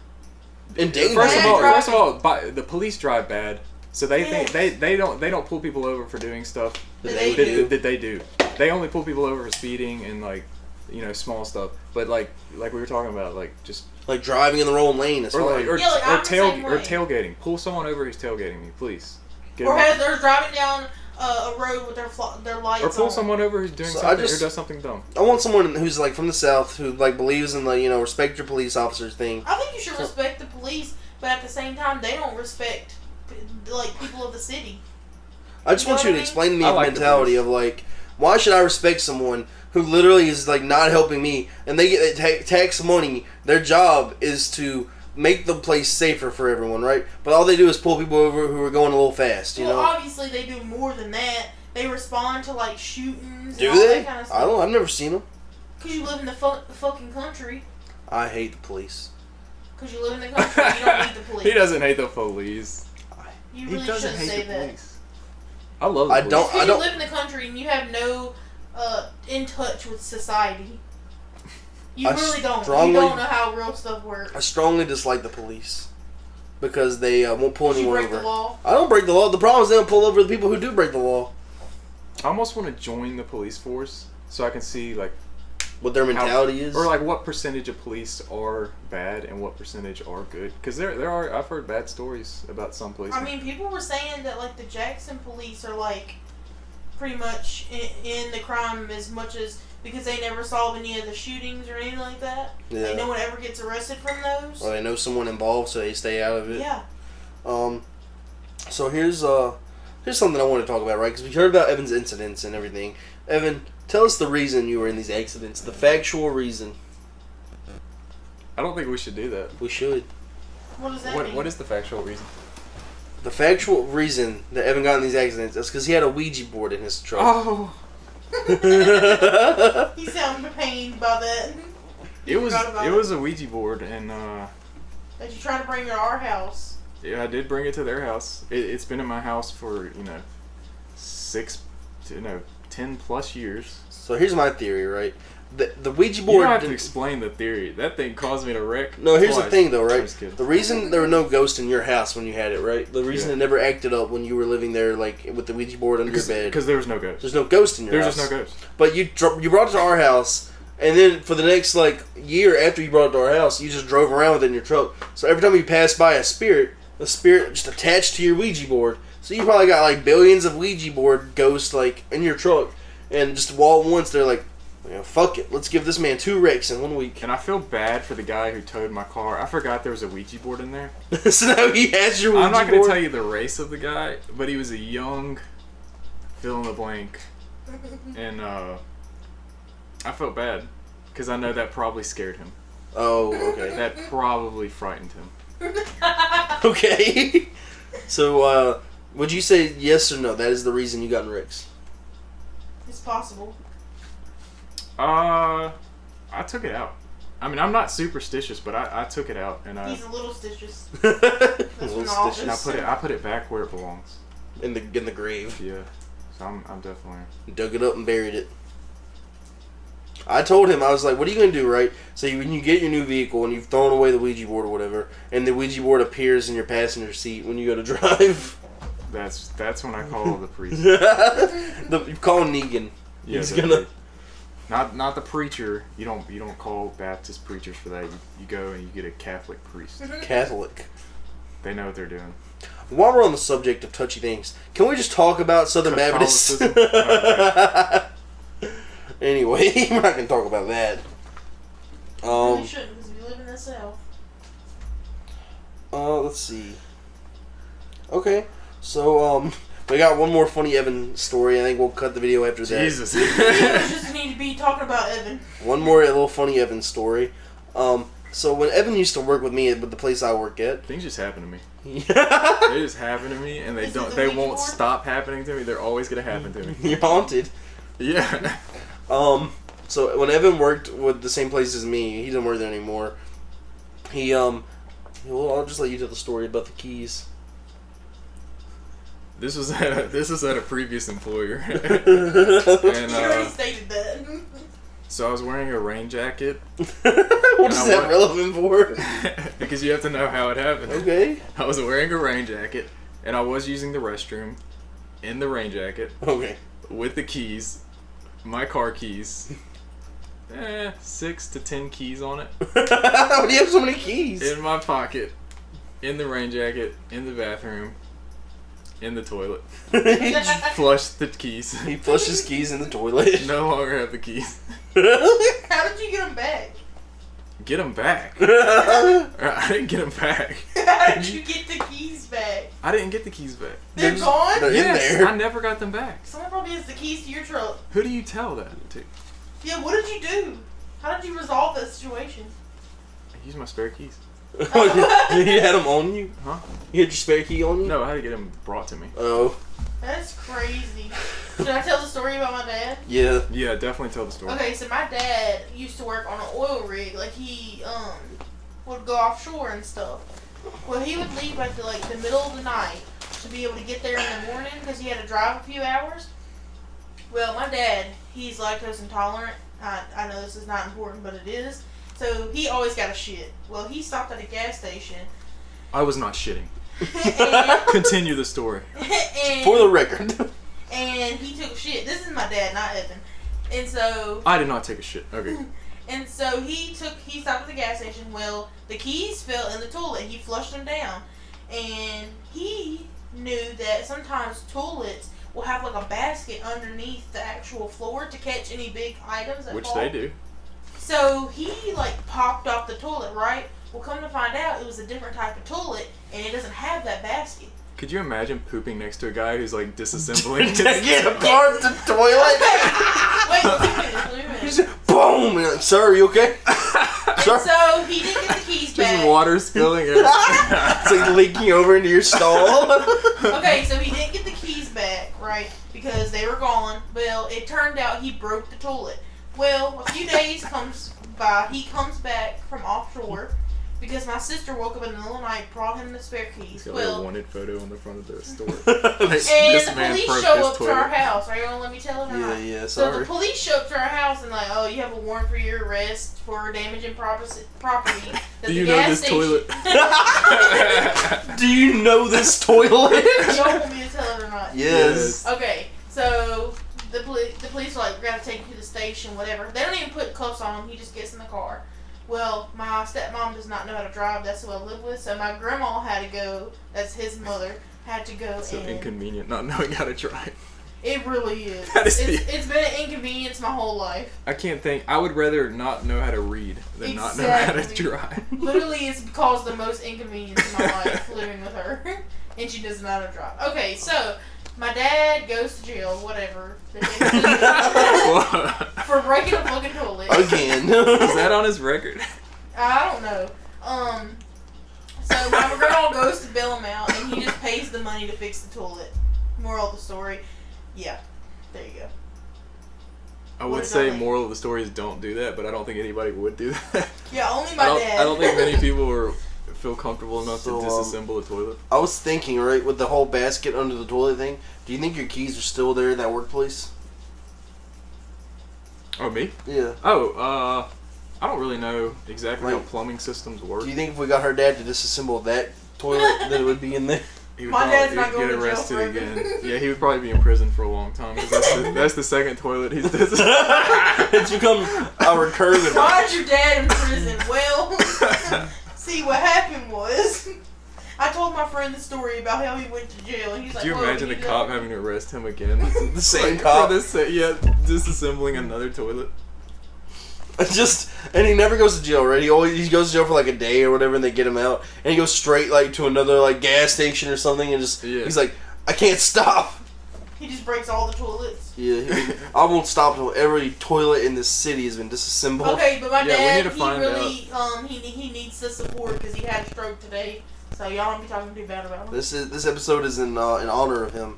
Endangering. First of all, the police drive bad. So they think they don't pull people over for doing stuff that they do. They only pull people over for speeding and like, you know, small stuff. But like we were talking about, like just like driving in the wrong lane is fine. Or tailgating. Pull someone over who's tailgating me, please. Or as they're driving down a road with their lights on. Or pull someone over who's doing something or does something dumb. I want someone who's like from the South who like believes in the, you know, respect your police officers thing. I think you should respect the police, but at the same time they don't respect like people of the city. I just want you to explain to me the mentality of like, why should I respect someone who literally is like not helping me and they get tax money? Their job is to make the place safer for everyone, right? But all they do is pull people over who are going a little fast, you know? Obviously they do more than that. They respond to like shootings and all they? That kind of stuff. I've never seen them. Because you live in the fucking country. I hate the police. Because you live in the country, you don't need the police. He doesn't hate the police. You really shouldn't say that. Police. I love the police. Because you live in the country and you have no in touch with society. You really don't. You don't know how real stuff works. I strongly dislike the police because they won't pull anyone over. You break the law? I don't break the law. The problem is they don't pull over the people who do break the law. I almost want to join the police force so I can see like what their mentality is, or like what percentage of police are bad and what percentage are good. Because there are, I've heard bad stories about some police. I mean, people were saying that like the Jackson police are like pretty much in the crime as much as, because they never solve any of the shootings or anything like that. Yeah. Like no one ever gets arrested from those. Or they know someone involved, so they stay out of it. Yeah. So here's something I want to talk about, right? Because we heard about Evan's incidents and everything. Evan, tell us the reason you were in these accidents. The factual reason. I don't think we should do that. We should. What does that mean? What is the factual reason? The factual reason that Evan got in these accidents is because he had a Ouija board in his truck. Oh. He sounded pained by that. It was a Ouija board, and that you tried to bring to our house. Yeah, I did bring it to their house. It's been in my house for 10 10 plus years. So here's my theory, right? The Ouija You board. don't have to explain the theory. That thing caused me to wreck. No, here's twice. the thing, though, I'm right? just kidding. The reason there were no ghosts in your house when you had it, right? The reason it never acted up when you were living there, like with the Ouija board under your bed. Because there was no ghost. There's no ghost in your house. There's just no ghost. But you brought it to our house, and then for the next year after you brought it to our house, you just drove around with it in your truck. So every time you passed by a spirit just attached to your Ouija board. So you probably got billions of Ouija board ghosts in your truck, and just all at once they're like, fuck it, let's give this man 2 wrecks in 1 week. And I feel bad for the guy who towed my car. I forgot there was a Ouija board in there. So now he has your Ouija board? I'm not going to tell you the race of the guy, but he was a young fill in the blank. And I felt bad because I know that probably scared him. Oh, okay. That probably frightened him. Okay. So, would you say yes or no? That is the reason you got in wrecks? It's possible. I took it out. I mean, I'm not superstitious, but I took it out and He's a little stitches. and I put it back where it belongs. In the grave. Yeah. So I'm definitely Dug it up and buried it. I told him, I was like, what are you going to do, right? So when you get your new vehicle and you've thrown away the Ouija board or whatever, and the Ouija board appears in your passenger seat when you go to drive. That's when I call the priest. You call Negan. Yeah, He's gonna... Not the preacher. You don't call Baptist preachers for that. You go and you get a Catholic priest. Catholic. They know what they're doing. While we're on the subject of touchy things, can we just talk about Southern Baptists? Okay. Anyway, we're not going to talk about that. We shouldn't, because we live in the South. Let's see. Okay, so, we got one more funny Evan story. I think we'll cut the video after that. Jesus. We just need to be talking about Evan. One more little funny Evan story. So when Evan used to work with me at the place I work at, Things just happen to me. Yeah. They just happen to me, and they Is it the They Ouija won't board? stop happening to me. They're always gonna happen to me. You're haunted. Yeah. So when Evan worked with the same place as me, he doesn't work there anymore. Well, I'll just let you tell the story about the keys. This was at a previous employer. You And already stated that. so I was wearing a rain jacket What is that relevant for? because you have to know how it happened. Okay. I was wearing a rain jacket, and I was using the restroom in the rain jacket Okay. with the keys, my car keys. 6 to 10 keys on it. Why do you have so many keys? In my pocket, in the rain jacket, in the bathroom, in the toilet. Flushed the keys. He flushed his keys in the toilet. No longer have the keys. How did you get them back? Get them back. I didn't get them back. How did you get the keys back? I didn't get the keys back. They're gone? They're in Yes, there. I never got them back. Someone probably has the keys to your truck. Who do you tell that to? Yeah, what did you do? How did you resolve that situation? I used my spare keys. You had them on you? Huh? You had your spare key on you? No, I had to get them brought to me. Oh. That's crazy. Should I tell the story about my dad? Yeah. Yeah, definitely tell the story. Okay, so my dad used to work on an oil rig. Like, he would go offshore and stuff. Well, he would leave at the middle of the night to be able to get there in the morning because he had to drive a few hours. Well, my dad, he's lactose intolerant. I know this is not important, but it is. So he always got a shit. Well, he stopped at a gas station. I was not shitting. and, Continue the story. and, For the record. and he took a shit. This is my dad, not Evan. And so I did not take a shit. Okay. And so he stopped at the gas station. Well, the keys fell in the toilet. He flushed them down. And he knew that sometimes toilets will have like a basket underneath the actual floor to catch any big items that Which fall. they do. So he popped off the toilet, right? Well, come to find out, it was a different type of toilet, and it doesn't have that basket. Could you imagine pooping next to a guy who's disassembling his... Get apart the toilet. Wait, let me finish. Just boom. And you're like, sir, are you okay? Sir? So he didn't get the keys back. Just water spilling everywhere. It's leaking over into your stall. Okay, so he didn't get the keys back, right? Because they were gone. Well, it turned out he broke the toilet. Well, a few days comes by, he comes back from offshore because my sister woke up in the middle of the night, brought him the spare keys. He's got like a wanted photo on the front of the store. And This the man police broke show his up to toilet. our house. Are you gonna let me tell it or not? Yeah, So sorry. the police show up to our house and like, oh, you have a warrant for your arrest for damaging property. Do you know this toilet? Do you know this toilet? Y'all want me to tell it or not? Yes. Okay, so the police are like, we gotta take you to the station, whatever. They don't even put cuffs on him. He just gets in the car. Well, my stepmom does not know how to drive. That's who I live with. So my grandma had to go. That's his mother. Had to go. So and inconvenient not knowing how to drive. it really is. That is It's been an inconvenience my whole life. I can't think. I would rather not know how to read than not know how to Exactly. drive. Literally, it's caused the most inconvenience in my life living with her, and she doesn't know how to drive. Okay, so my dad goes to jail, whatever, for breaking a fucking toilet. Again. Is that on his record? I don't know. So my grandma goes to bail him out, and he just pays the money to fix the toilet. Moral of the story, yeah, there you go. I What would did say I think? moral of the story is don't do that, but I don't think anybody would do that. Yeah, only my dad. I don't think many people feel comfortable enough So, to disassemble a toilet. I was thinking, right, with the whole basket under the toilet thing, do you think your keys are still there in that workplace? Oh, me? Yeah. Oh, I don't really know exactly how Like, plumbing systems work. Do you think if we got her dad to disassemble that toilet, that it would be in there? He would My dad's not probably going to get jail arrested forever. again. Yeah, he would probably be in prison for a long time because that's the second toilet he's dis- It's become a recurring. Why is your dad in prison? Well, see, what happened was, I told my friend the story about how he went to jail, and he's like, Could you "Whoa, imagine the you cop know-" having to arrest him again? The same Like, cop. For this, yeah, disassembling another toilet. And he never goes to jail, right? He goes to jail for like a day or whatever, and they get him out, and he goes straight like to another like gas station or something, and just he's like, I can't stop. He just breaks all the toilets. Yeah, I won't stop until every toilet in this city has been disassembled. Okay, but my Yeah, we dad, need to find he needs the support because he had a stroke today. So y'all don't be talking too bad about him. This episode is in honor of him.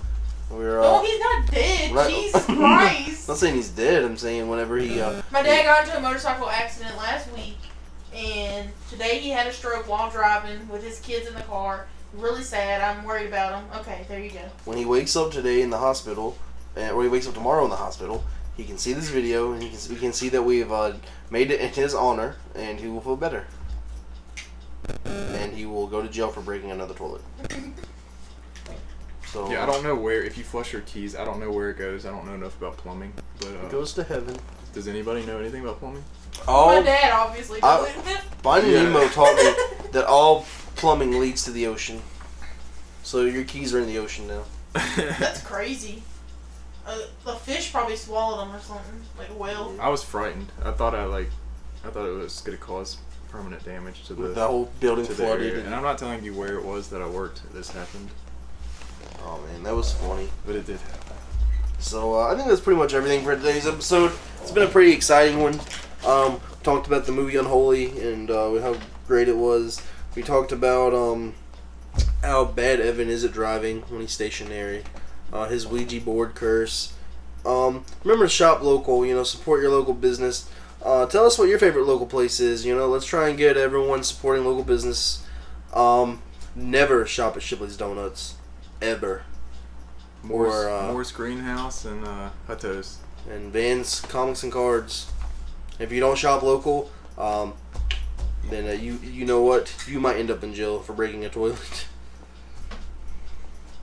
We're No, he's not dead. Right. Jesus Christ. I'm not saying he's dead. I'm saying whenever he. My dad got into a motorcycle accident last week, and today he had a stroke while driving with his kids in the car. Really sad. I'm worried about him. Okay, there you go. When he wakes up today in the hospital, or he wakes up tomorrow in the hospital, he can see this video, and we can see that we've made it in his honor, and he will feel better. And he will go to jail for breaking another toilet. So Yeah, I don't know where. If you flush your keys, I don't know where it goes. I don't know enough about plumbing. But It goes to heaven. does anybody know anything about plumbing? My dad obviously does it. Finding Yeah. Nemo taught me that all plumbing leads to the ocean. So your keys are in the ocean now. That's crazy. A fish probably swallowed him or something, like a whale. I was frightened. I thought it was gonna cause permanent damage to With the the whole building to the flooded. area. And I'm not telling you where it was that I worked. This happened, Oh man, that was funny. but it did happen. So I think that's pretty much everything for today's episode. It's been a pretty exciting one. Talked about the movie Unholy and how great it was. We talked about how bad Evan is at driving when he's stationary. His Ouija board curse. Remember to shop local. Support your local business. Tell us what your favorite local place is. Let's try and get everyone supporting local business. Never shop at Shipleys Donuts, ever. Moore's Greenhouse and Hutto's. And Vans Comics and Cards. If you don't shop local, then you know what? You might end up in jail for breaking a toilet.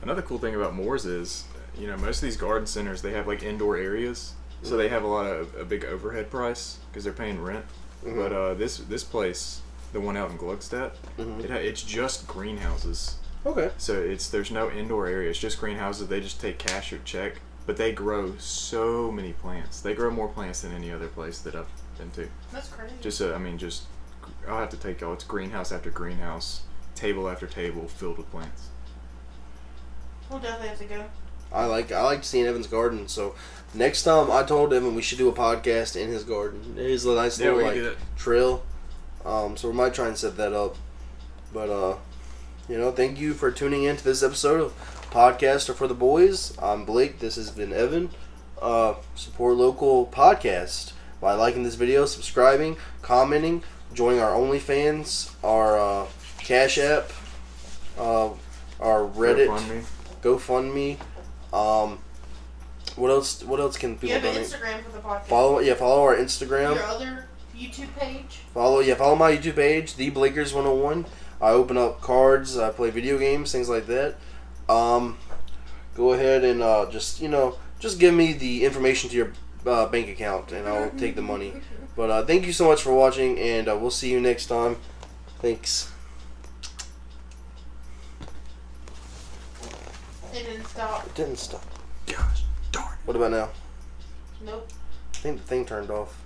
Another cool thing about Moore's is, most of these garden centers, they have like indoor areas, so they have a big overhead price because they're paying rent. Mhm. But this place, the one out in Gluckstadt, it's just greenhouses. Okay. So there's no indoor area. It's just greenhouses. They just take cash or check, but they grow so many plants. They grow more plants than any other place that I've been to. That's crazy. I'll have to take y'all. It's greenhouse after greenhouse, table after table filled with plants. We'll definitely have to go. I like seeing Evan's garden. So next time, I told Evan we should do a podcast in his garden. There's a nice little we can do that. trail. So we might try and set that up. But thank you for tuning in to this episode of Podcaster for the Boys. I'm Blake. This has been Evan. Support local podcast by liking this video, subscribing, commenting, joining our OnlyFans, our Cash App, our Reddit, GoFundMe. What else? What else can people You have an donate? Instagram for the podcast. Follow our Instagram. Your other YouTube page. Follow my YouTube page, The Blakers 101. I open up cards. I play video games, things like that. Go ahead and just give me the information to your bank account, and I'll take the money. But thank you so much for watching, and we'll see you next time. Thanks. It didn't stop. It didn't stop. Gosh darn it. What about now? Nope. I think the thing turned off.